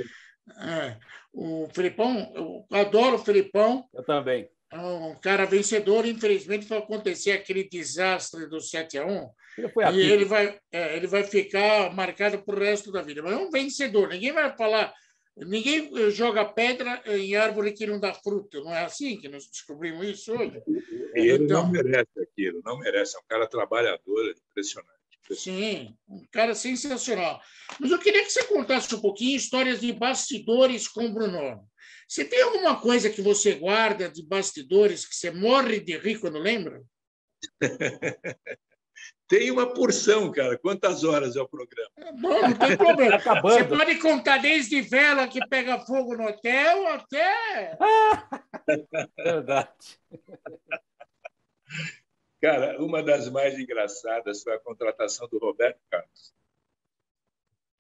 O Felipão, eu adoro o Felipão. Eu também. É um cara vencedor. Infelizmente, vai acontecer aquele desastre do 7-1. E ele vai ficar marcado para o resto da vida. Mas é um vencedor. Ninguém vai falar... Ninguém joga pedra em árvore que não dá fruto. Não é assim que nós descobrimos isso hoje? E ele não merece aquilo, não merece. É um cara trabalhador, impressionante. Sim, um cara sensacional. Mas eu queria que você contasse um pouquinho histórias de bastidores com o Bruno. Você tem alguma coisa que você guarda de bastidores que você morre de rir quando lembra? Tem uma porção, cara. Quantas horas é o programa? Bom, não tem problema. Tá acabando. Você pode contar desde vela que pega fogo no hotel até... Verdade. Cara, uma das mais engraçadas foi a contratação do Roberto Carlos.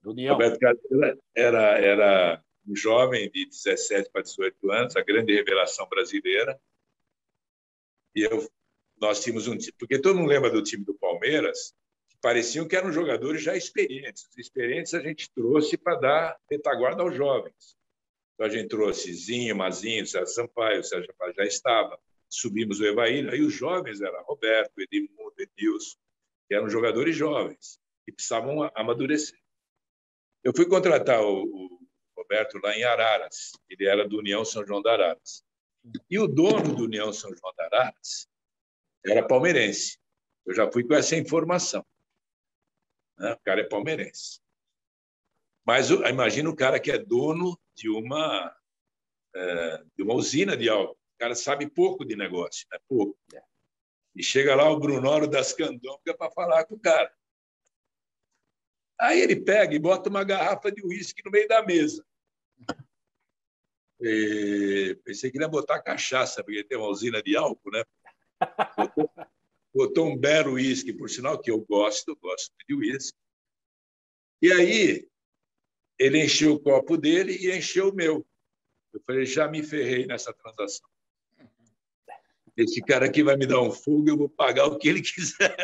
Do União. Roberto Carlos era um jovem de 17 para 18 anos, a grande revelação brasileira. E nós tínhamos um time, porque todo mundo lembra do time do Palmeiras, que pareciam que eram jogadores já experientes. Os experientes a gente trouxe para dar retaguarda aos jovens. Então a gente trouxe Zinho, Mazinho, Sérgio Sampaio, o Sérgio Sampaio já estava. Subimos o Evair, aí os jovens eram Roberto, Edmundo, Edilson, que eram jogadores jovens, que precisavam amadurecer. Eu fui contratar o Roberto lá em Araras, ele era do União São João da Araras. E o dono do União São João da Araras era palmeirense. Eu já fui com essa informação. Né? O cara é palmeirense. Mas imagina o cara que é dono de uma usina de álcool. O cara sabe pouco de negócio, né? Pouco. E chega lá o Brunoro das Candongas para falar com o cara. Aí ele pega e bota uma garrafa de uísque no meio da mesa. E pensei que ele ia botar cachaça, porque tem uma usina de álcool, né? Botou um belo uísque, por sinal que eu gosto de uísque. E aí ele encheu o copo dele e encheu o meu. Eu falei, já me ferrei nessa transação. Esse cara aqui vai me dar um fogo, eu vou pagar o que ele quiser.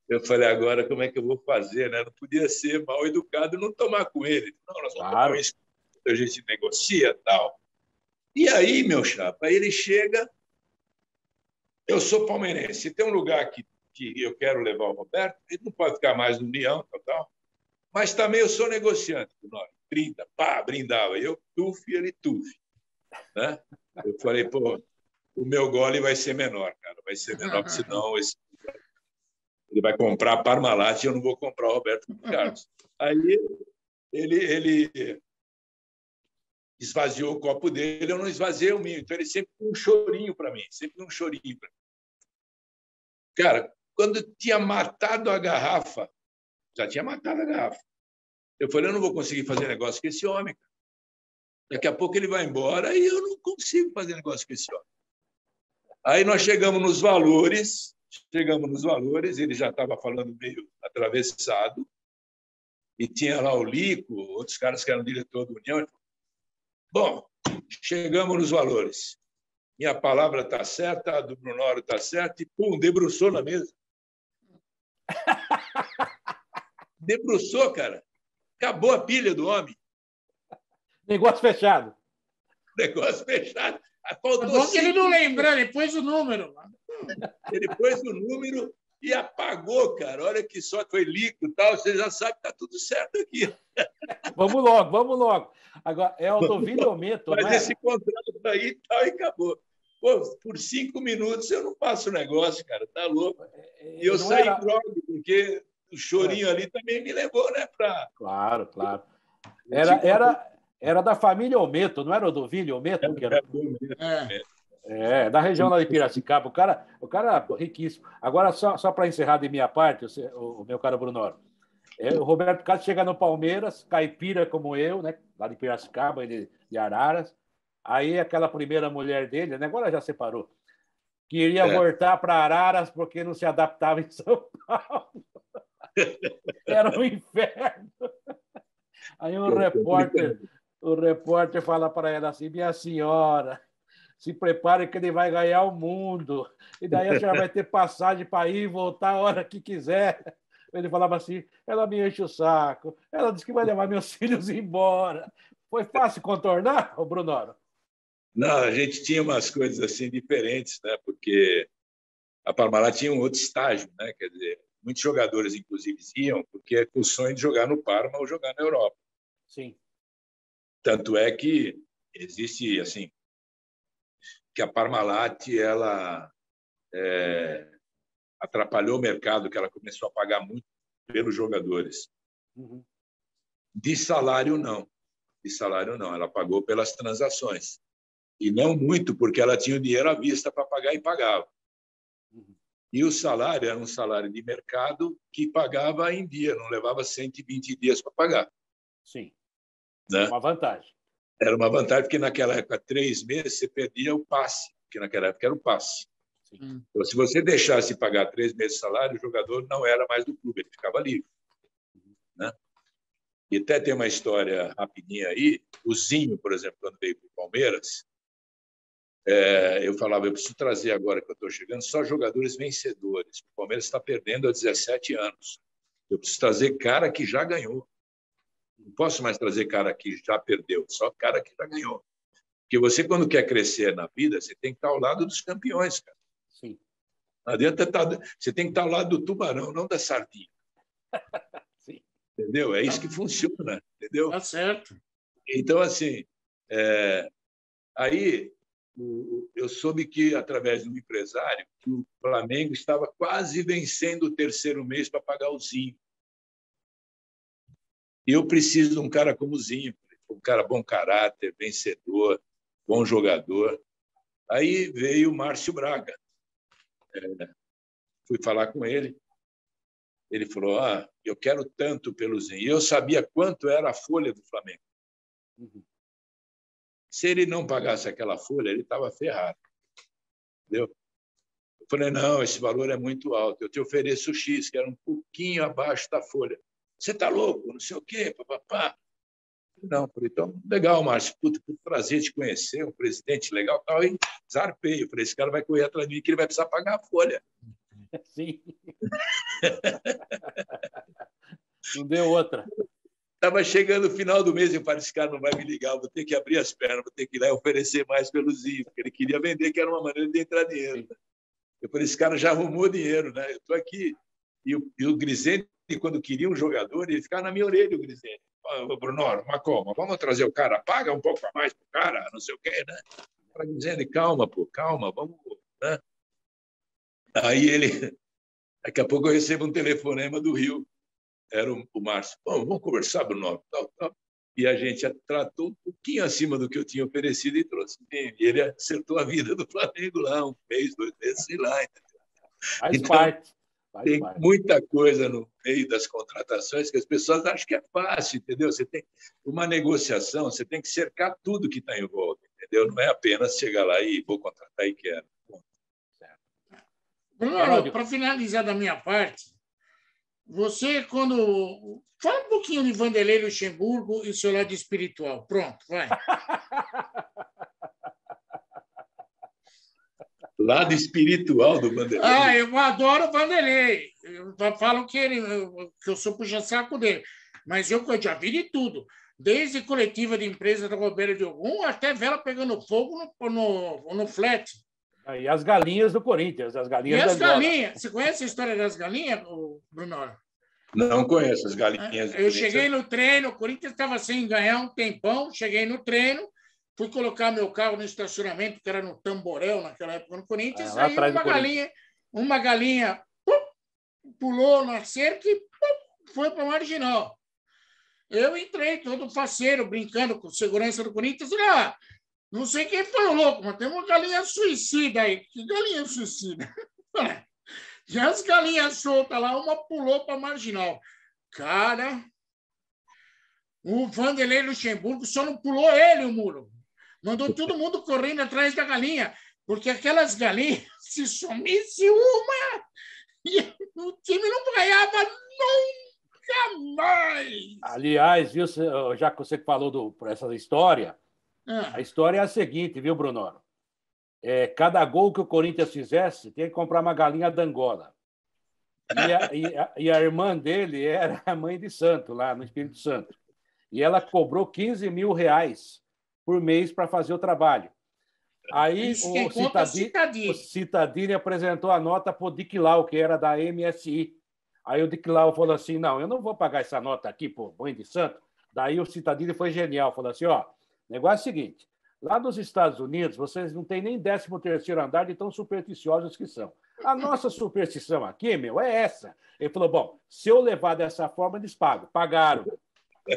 Eu falei, agora como é que eu vou fazer? Né? Não podia ser mal educado e não tomar com ele. Não, nós vamos tomar isso, a gente negocia e tal. E aí, meu chapa, aí ele chega, eu sou palmeirense, se tem um lugar que eu quero levar o Roberto, ele não pode ficar mais no União, tal. Mas também eu sou negociante, 30, pá, brindava. Eu tuf e ele tuf. Né? Eu falei, pô, o meu gole vai ser menor, cara. Vai ser menor, porque senão ele vai comprar a Parmalat e eu não vou comprar o Roberto Carlos. Aí ele esvaziou o copo dele, eu não esvaziei o meu. Então ele sempre um chorinho para mim, sempre um chorinho para mim. Cara, quando tinha matado a garrafa, já tinha matado a garrafa. Eu falei, eu não vou conseguir fazer negócio com esse homem. Cara. Daqui a pouco ele vai embora e eu não consigo fazer negócio com esse homem. Aí nós chegamos nos valores, ele já estava falando meio atravessado, e tinha lá o Lico, outros caras que eram diretor da União. Bom, chegamos nos valores. Minha palavra está certa, a do Brunoro está certa, e pum, debruçou na mesa. Debruçou, cara. Acabou a pilha do homem. Negócio fechado. Negócio fechado. Bom que ele não lembrou, ele pôs o número. Ele pôs o número e apagou, cara. Olha que só foi líquido e tal. Você já sabe que está tudo certo aqui. Vamos logo. Agora, é Aldovílio Ometo, mas não é? Esse contrato aí e tal, e acabou. Pô, por 5 minutos eu não faço negócio, cara. Tá louco. E eu saí droga, porque o chorinho ali também me levou, né? Claro. Era da família Ometo, não era Aldovílio Ometo? Da região lá de Piracicaba. O cara riquíssimo. Agora, só para encerrar de minha parte, o meu caro Brunoro, o Roberto Carlos chega no Palmeiras, caipira como eu, né? Lá de Piracicaba, ele de Araras. Aí aquela primeira mulher dele, né? Agora já separou, queria voltar para Araras porque não se adaptava em São Paulo. Era um inferno. Aí o repórter fala para ela assim, minha senhora, se prepare que ele vai ganhar o mundo. E daí a senhora vai ter passagem para ir e voltar a hora que quiser. Ele falava assim, ela me enche o saco. Ela disse que vai levar meus filhos embora. Foi fácil contornar, ô Brunoro? Não, a gente tinha umas coisas assim diferentes, né? Porque a Parmalat tinha um outro estágio, né? Quer dizer, muitos jogadores, inclusive, iam porque é com o sonho de jogar no Parma ou jogar na Europa. Sim. Tanto é que existe, assim, que a Parmalat, ela atrapalhou o mercado, que ela começou a pagar muito pelos jogadores. Uhum. De salário, não. De salário, não. Ela pagou pelas transações. E não muito, porque ela tinha o dinheiro à vista para pagar e pagava. Uhum. E o salário era um salário de mercado que pagava em dia, não levava 120 dias para pagar. Sim. Né? Uma vantagem. Era uma vantagem, porque naquela época, 3 meses, você perdia o passe, porque naquela época era o passe. Sim. Então, se você deixasse pagar 3 meses de salário, o jogador não era mais do clube, ele ficava livre. Né? E até tem uma história rapidinha aí. O Zinho, por exemplo, quando veio para o Palmeiras, eu falava, eu preciso trazer agora que eu estou chegando só jogadores vencedores. O Palmeiras está perdendo há 17 anos. Eu preciso trazer cara que já ganhou. Não posso mais trazer cara que já perdeu, só cara que já ganhou. Porque você, quando quer crescer na vida, você tem que estar ao lado dos campeões, cara. Sim. Não adianta você tem que estar ao lado do tubarão, não da sardinha. Sim. Entendeu? É isso que funciona, entendeu? Tá certo. Então, assim, aí eu soube que, através de um empresário, que o Flamengo estava quase vencendo o 3º mês para pagar o Zinho. E eu preciso de um cara como o Zinho, um cara bom caráter, vencedor, bom jogador. Aí veio o Márcio Braga. Fui falar com ele. Ele falou, eu quero tanto pelo Zinho. E eu sabia quanto era a folha do Flamengo. Uhum. Se ele não pagasse aquela folha, ele estava ferrado. Entendeu? Eu falei, não, esse valor é muito alto. Eu te ofereço X, que era um pouquinho abaixo da folha. Você está louco? Não sei o quê, papapá. Não, falei, então, legal, Márcio, puta, prazer te conhecer, um presidente legal, tal, e zarpei. Eu falei, esse cara vai correr atrás de mim que ele vai precisar pagar a folha. Sim. Não deu outra. Estava chegando o final do mês e eu falei, esse cara não vai me ligar, vou ter que abrir as pernas, vou ter que ir lá e oferecer mais pelo Zinho, porque ele queria vender, que era uma maneira de entrar dinheiro. Né? Eu falei, esse cara já arrumou dinheiro, né? Eu estou aqui. E o Grisente, quando queria um jogador, ele ficava na minha orelha, o Grisente. Bruno, mas como? Vamos trazer o cara, paga um pouco a mais pro cara, não sei o quê, né? O cara dizendo, calma, pô, calma, vamos... Né? Aí ele... Daqui a pouco eu recebo um telefonema do Rio. Era o Márcio. Vamos conversar, Bruno. Tal. E a gente tratou um pouquinho acima do que eu tinha oferecido e trouxe. E ele acertou a vida do Flamengo lá, 1 mês, 2 meses, sei lá. Faz parte. Tem muita coisa no meio das contratações que as pessoas acham que é fácil, entendeu? Você tem uma negociação, você tem que cercar tudo que está em volta, entendeu? Não é apenas chegar lá e vou contratar e quero. Bruno, para finalizar da minha parte, você, quando... Fala um pouquinho de Vanderlei Luxemburgo e seu lado espiritual. Pronto, vai. Lado espiritual do Vanderlei. Eu adoro o Vanderlei. Falam que eu sou puxa-saco dele. Mas eu já vi de tudo. Desde coletiva de empresa da Roberto de Ogum até vela pegando fogo no flat. E as galinhas do Corinthians. As galinhas e as galinhas? Você conhece a história das galinhas, Bruno? Não conheço as galinhas. Eu cheguei no treino, o Corinthians estava sem ganhar um tempão. Cheguei no treino, fui colocar meu carro no estacionamento, que era no Tamborel, naquela época no Corinthians. Aí uma galinha pulou na cerca e foi para a marginal. Eu entrei todo faceiro, brincando com segurança do Corinthians. Não sei quem foi o louco, mas tem uma galinha suicida aí. Que galinha suicida? E as galinhas soltas lá, uma pulou para a marginal. Cara, o Vanderlei Luxemburgo só não pulou ele o muro. Mandou todo mundo correndo atrás da galinha, porque aquelas galinhas, se sumisse uma, o time não ganhava nunca mais. Aliás, viu, já que você falou por essa história, a história é a seguinte, viu, Bruno? Cada gol que o Corinthians fizesse, tinha que comprar uma galinha da Angola. E a irmã dele era a mãe de santo, lá no Espírito Santo. E ela cobrou 15 mil reais por mês para fazer o trabalho. Aí o Cittadini apresentou a nota para o Dicklau, que era da MSI. Aí o Dicklau falou assim, não, eu não vou pagar essa nota aqui por mãe de santo. Daí o Cittadini foi genial, falou assim, o negócio é o seguinte, Lá nos Estados Unidos, vocês não têm nem 13º andar de tão supersticiosos que são. A nossa superstição aqui, meu, é essa. Ele falou, bom, se eu levar dessa forma, eles pagam. Pagaram.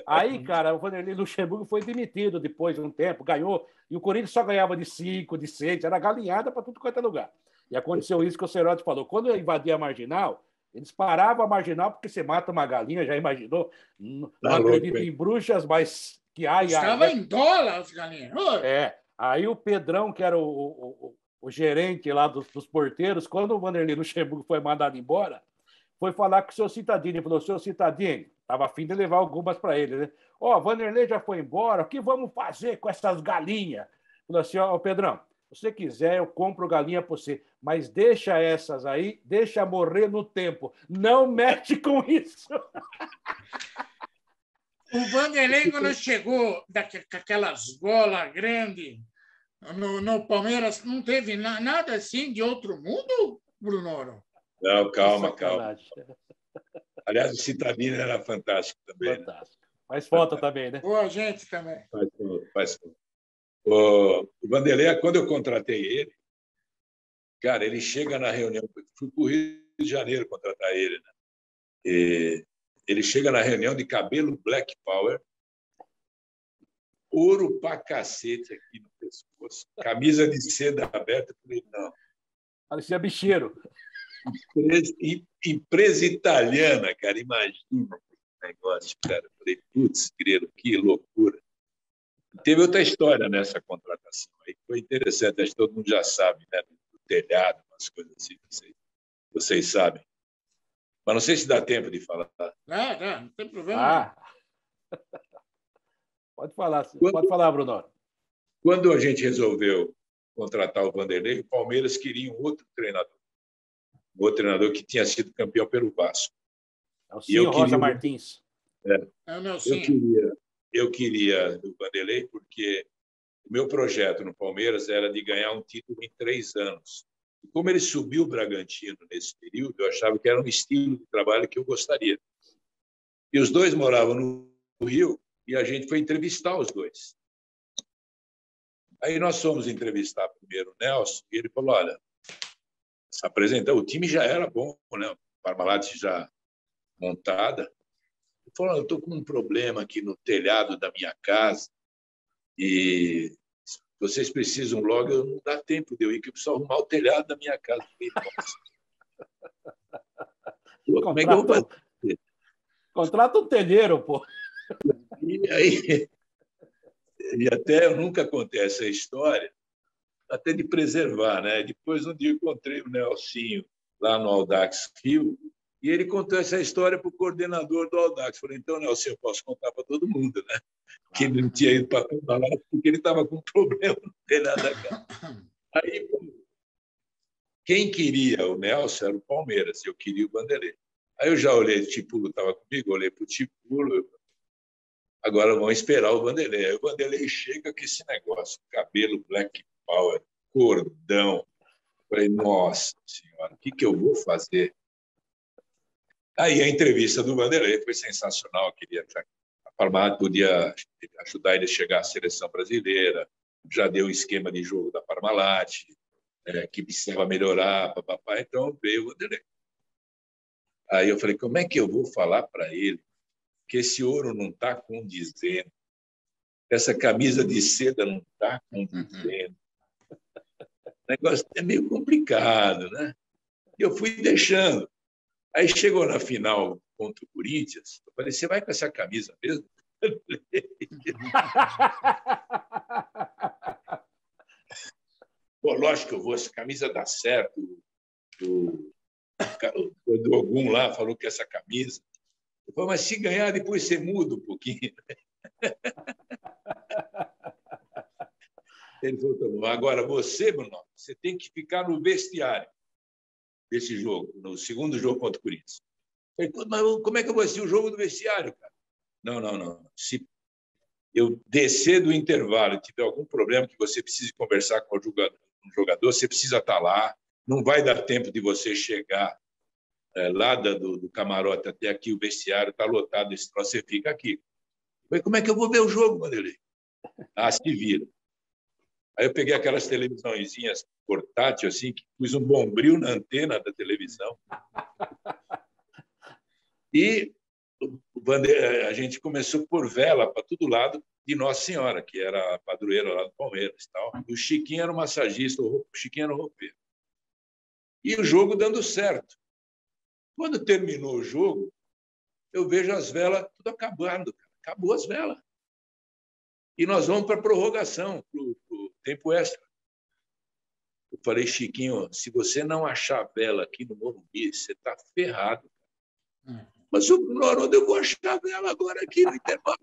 Aí, cara, o Vanderlei Luxemburgo foi demitido depois de um tempo, ganhou, e o Corinthians só ganhava de 5, de 6, era galinhada para tudo quanto é lugar. E aconteceu isso que o Cerotti falou. Quando eu invadia a Marginal, eles paravam a Marginal porque você mata uma galinha, já imaginou? Não acredito em bruxas, mas que há. Estava em dólar as galinhas. É. Aí o Pedrão, que era o gerente lá dos porteiros, quando o Vanderlei Luxemburgo foi mandado embora, foi falar com o seu Citadini. Ele falou, seu Citadini, estava a fim de levar algumas para ele, né? Ó, Vanderlei já foi embora, o que vamos fazer com essas galinhas? Falou assim, ó, Pedrão, se você quiser, eu compro galinha para você, mas deixa essas aí, deixa morrer no tempo. Não mexe com isso. O Vanderlei, quando chegou com aquelas golas grandes no Palmeiras, não teve nada assim de outro mundo, Bruno? Não, calma. Aliás, o Citadini era fantástico também. Fantástico. Né? Faz falta também, né? Boa gente também. Faz falta. O Vanderlei, quando eu contratei ele, cara, ele chega na reunião, fui para o Rio de Janeiro contratar ele, né? E ele chega na reunião de cabelo Black Power, ouro pra cacete aqui no pescoço, camisa de seda aberta. Eu falei, não. Parecia bicheiro. Empresa italiana, cara, imagina o negócio, cara. Eu falei, putz, grilo, que loucura. Teve outra história nessa contratação aí, foi interessante, acho que todo mundo já sabe, né? Do telhado, umas coisas assim, vocês sabem. Mas não sei se dá tempo de falar. Não tem problema. Pode falar, Bruno. Quando a gente resolveu contratar o Vanderlei, o Palmeiras queria um outro treinador que tinha sido campeão pelo Vasco. Nelsinho Rosa Martins. Eu queria o Vanderlei porque o meu projeto no Palmeiras era de ganhar um título em 3 anos. E como ele subiu o Bragantino nesse período, eu achava que era um estilo de trabalho que eu gostaria. E os dois moravam no Rio e a gente foi entrevistar os dois. Aí nós fomos entrevistar primeiro o Nelson e ele falou, olha, se apresentou, o time já era bom, né? O Parmalat já montada. Ele falou, eu estou com um problema aqui no telhado da minha casa e vocês precisam logo, eu não dá tempo de eu ir, que eu preciso arrumar o telhado da minha casa. Como é que eu vou fazer? Contrata um telheiro, pô. E aí, e até eu nunca contei essa história, até de preservar, né? Depois, um dia, eu encontrei o Nelsinho lá no Audax Rio e ele contou essa história para o coordenador do Audax. Falei, então, Nelsinho, eu posso contar para todo mundo, né? Que ele não tinha ido para lá porque ele estava com um problema no telhado da casa. Aí, quem queria o Nelson era o Palmeiras, eu queria o Vanderlei. Aí eu já olhei, o Tipulo estava comigo, olhei para o Tipulo, agora vamos esperar o Vanderlei. Aí o Vanderlei chega com esse negócio, cabelo Black Power, cordão. Falei, nossa senhora, o que eu vou fazer? Aí a entrevista do Vanderlei foi sensacional, queria a Parmalat podia ajudar ele a chegar à seleção brasileira, já deu o esquema de jogo da Parmalat, que precisava melhorar, papapá, então veio o Vanderlei. Aí eu falei, como é que eu vou falar para ele que esse ouro não está condizendo, essa camisa de seda não está condizendo? O negócio é meio complicado, né? E eu fui deixando. Aí chegou na final contra o Corinthians, eu falei, você vai com essa camisa mesmo? Pô, lógico que eu vou, essa camisa dá certo. O Dogum lá falou que essa camisa. Eu falei, mas se ganhar, depois você muda um pouquinho. Ele falou, tá bom. Agora, você, Bruno, você tem que ficar no vestiário desse jogo, no segundo jogo contra o Corinthians. Eu falei, mas como é que eu vou assistir o jogo do vestiário, cara? Não. Se eu descer do intervalo e tiver algum problema que você precise conversar com o jogador, você precisa estar lá. Não vai dar tempo de você chegar lá do camarote até aqui, o vestiário está lotado, esse troço, você fica aqui. Eu falei, como é que eu vou ver o jogo, Vanderlei? Se vira. Aí eu peguei aquelas televisãozinhas portáteis, assim, que pus um bombril na antena da televisão. E a gente começou a pôr vela para todo lado de Nossa Senhora, que era a padroeira lá do Palmeiras. Tal. E o Chiquinho era o massagista, o Chiquinho era o roupeiro. E o jogo dando certo. Quando terminou o jogo, eu vejo as velas tudo acabando. Acabou as velas. E nós vamos para a prorrogação, para o tempo extra. Eu falei, Chiquinho, se você não achar vela aqui no Morumbi, você está ferrado. Mas, Haroldo, eu vou achar vela agora aqui no intervalo.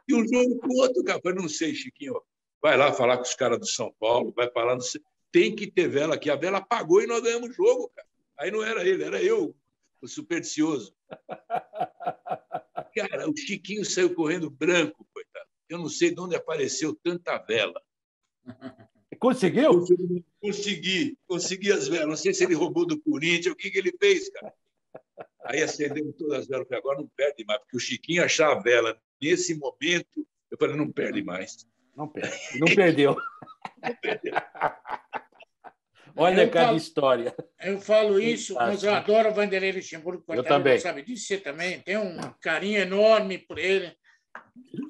E um jogo com o outro, cara. Eu falei, não sei, Chiquinho. Vai lá falar com os caras do São Paulo, vai falar, não sei. Tem que ter vela aqui. A vela apagou e nós ganhamos o jogo, cara. Aí não era ele, era eu, o supersticioso. Cara, o Chiquinho saiu correndo branco, coitado. Eu não sei de onde apareceu tanta vela. Conseguiu? Consegui as velas. Não sei se ele roubou do Corinthians, o que ele fez, cara. Aí acendemos todas as velas. Falei, agora não perde mais, porque o Chiquinho achar a vela nesse momento, eu falei, não perde mais. Não perde. Não perdeu. Não perdeu. Olha cada história. Eu falo isso, mas eu adoro o Vanderlei Luxemburgo. Eu também. Sabe disso? Você também tem um carinho enorme por ele.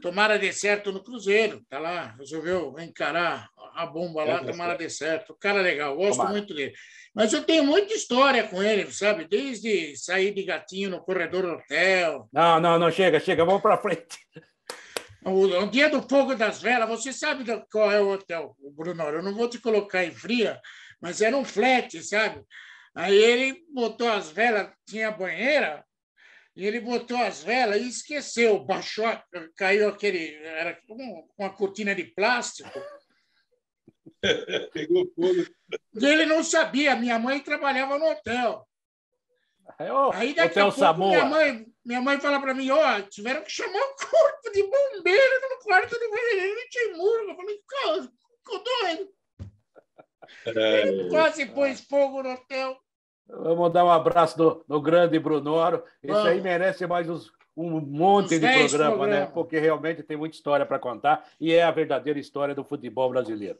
Tomara dê certo no Cruzeiro. Tá lá, resolveu encarar a bomba lá, tomara dê certo. Cara legal, gosto muito dele. Mas eu tenho muita história com ele, sabe? Desde sair de gatinho no corredor do hotel. Não, chega, vamos para frente. O dia do fogo das velas, você sabe qual é o hotel, Bruno? Eu não vou te colocar em fria, mas era um flat, sabe? Aí ele botou as velas, tinha banheira, e ele botou as velas e esqueceu, baixou, caiu aquele, era uma cortina de plástico. Pegou fogo. E ele não sabia, minha mãe trabalhava no hotel. Aí daqui Hotel a pouco Samoa. minha mãe fala para mim, tiveram que chamar um corpo de bombeiro no quarto do Vanderlei Luxemburgo. Eu falei, cara, ficou doido. Ele quase pôs fogo no hotel. Vamos dar um abraço no grande Brunoro. Esse aí merece mais um monte de programa, né? Porque realmente tem muita história para contar e é a verdadeira história do futebol brasileiro.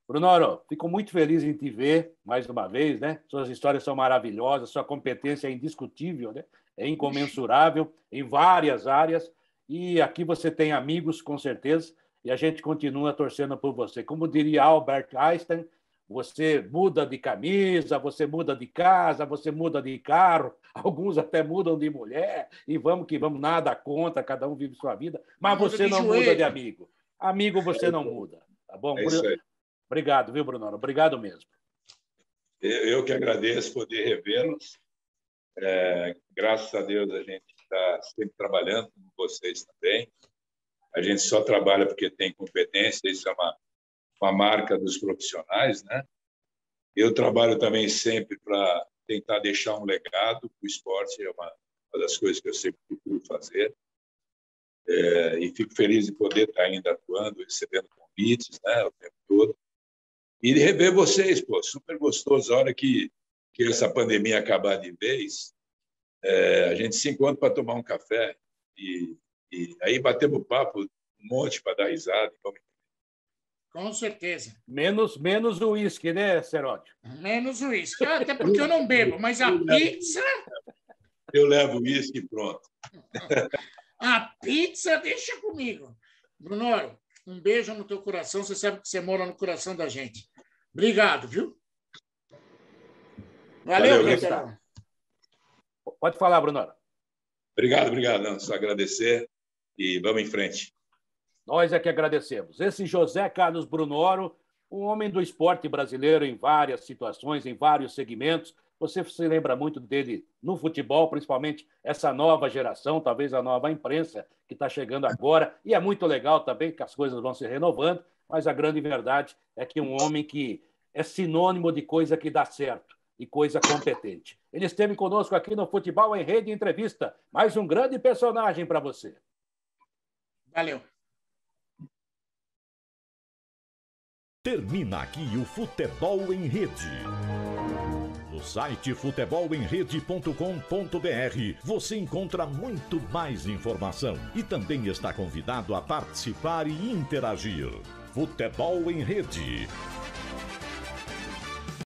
Brunoro, fico muito feliz em te ver mais uma vez, né? Suas histórias são maravilhosas, sua competência é indiscutível, né? É incomensurável em várias áreas e aqui você tem amigos, com certeza, e a gente continua torcendo por você. Como diria Albert Einstein, você muda de camisa, você muda de casa, você muda de carro, alguns até mudam de mulher, e vamos que vamos, nada contra, cada um vive sua vida, mas você não muda de amigo. Amigo você não muda, tá bom? É isso aí. Obrigado, viu, Bruno? Obrigado mesmo. Eu que agradeço poder revê-los. Graças a Deus a gente está sempre trabalhando com vocês também. A gente só trabalha porque tem competência, isso é uma marca dos profissionais, né? Eu trabalho também sempre para tentar deixar um legado. O esporte é uma das coisas que eu sempre procuro fazer. E fico feliz de poder estar ainda atuando, recebendo convites, né, o tempo todo. E de rever vocês, pô, super gostoso. A hora que essa pandemia acabar de vez, a gente se encontra para tomar um café e aí batemos papo um monte para dar risada. Com certeza. Menos o uísque, né, Seródio? Menos o uísque. Até porque eu não bebo, mas a pizza... Eu levo o uísque e pronto. A pizza deixa comigo. Brunoro, um beijo no teu coração. Você sabe que você mora no coração da gente. Obrigado, viu? Valeu, Brunoro. Pode falar, Brunoro. Obrigado. Não, só agradecer e vamos em frente. Nós é que agradecemos. Esse José Carlos Brunoro, um homem do esporte brasileiro em várias situações, em vários segmentos. Você se lembra muito dele no futebol, principalmente essa nova geração, talvez a nova imprensa que está chegando agora. E é muito legal também que as coisas vão se renovando, mas a grande verdade é que um homem que é sinônimo de coisa que dá certo e coisa competente. Ele esteve conosco aqui no Futebol em Rede Entrevista. Mais um grande personagem para você. Valeu. Termina aqui o Futebol em Rede. No site futebolemrede.com.br você encontra muito mais informação e também está convidado a participar e interagir. Futebol em Rede.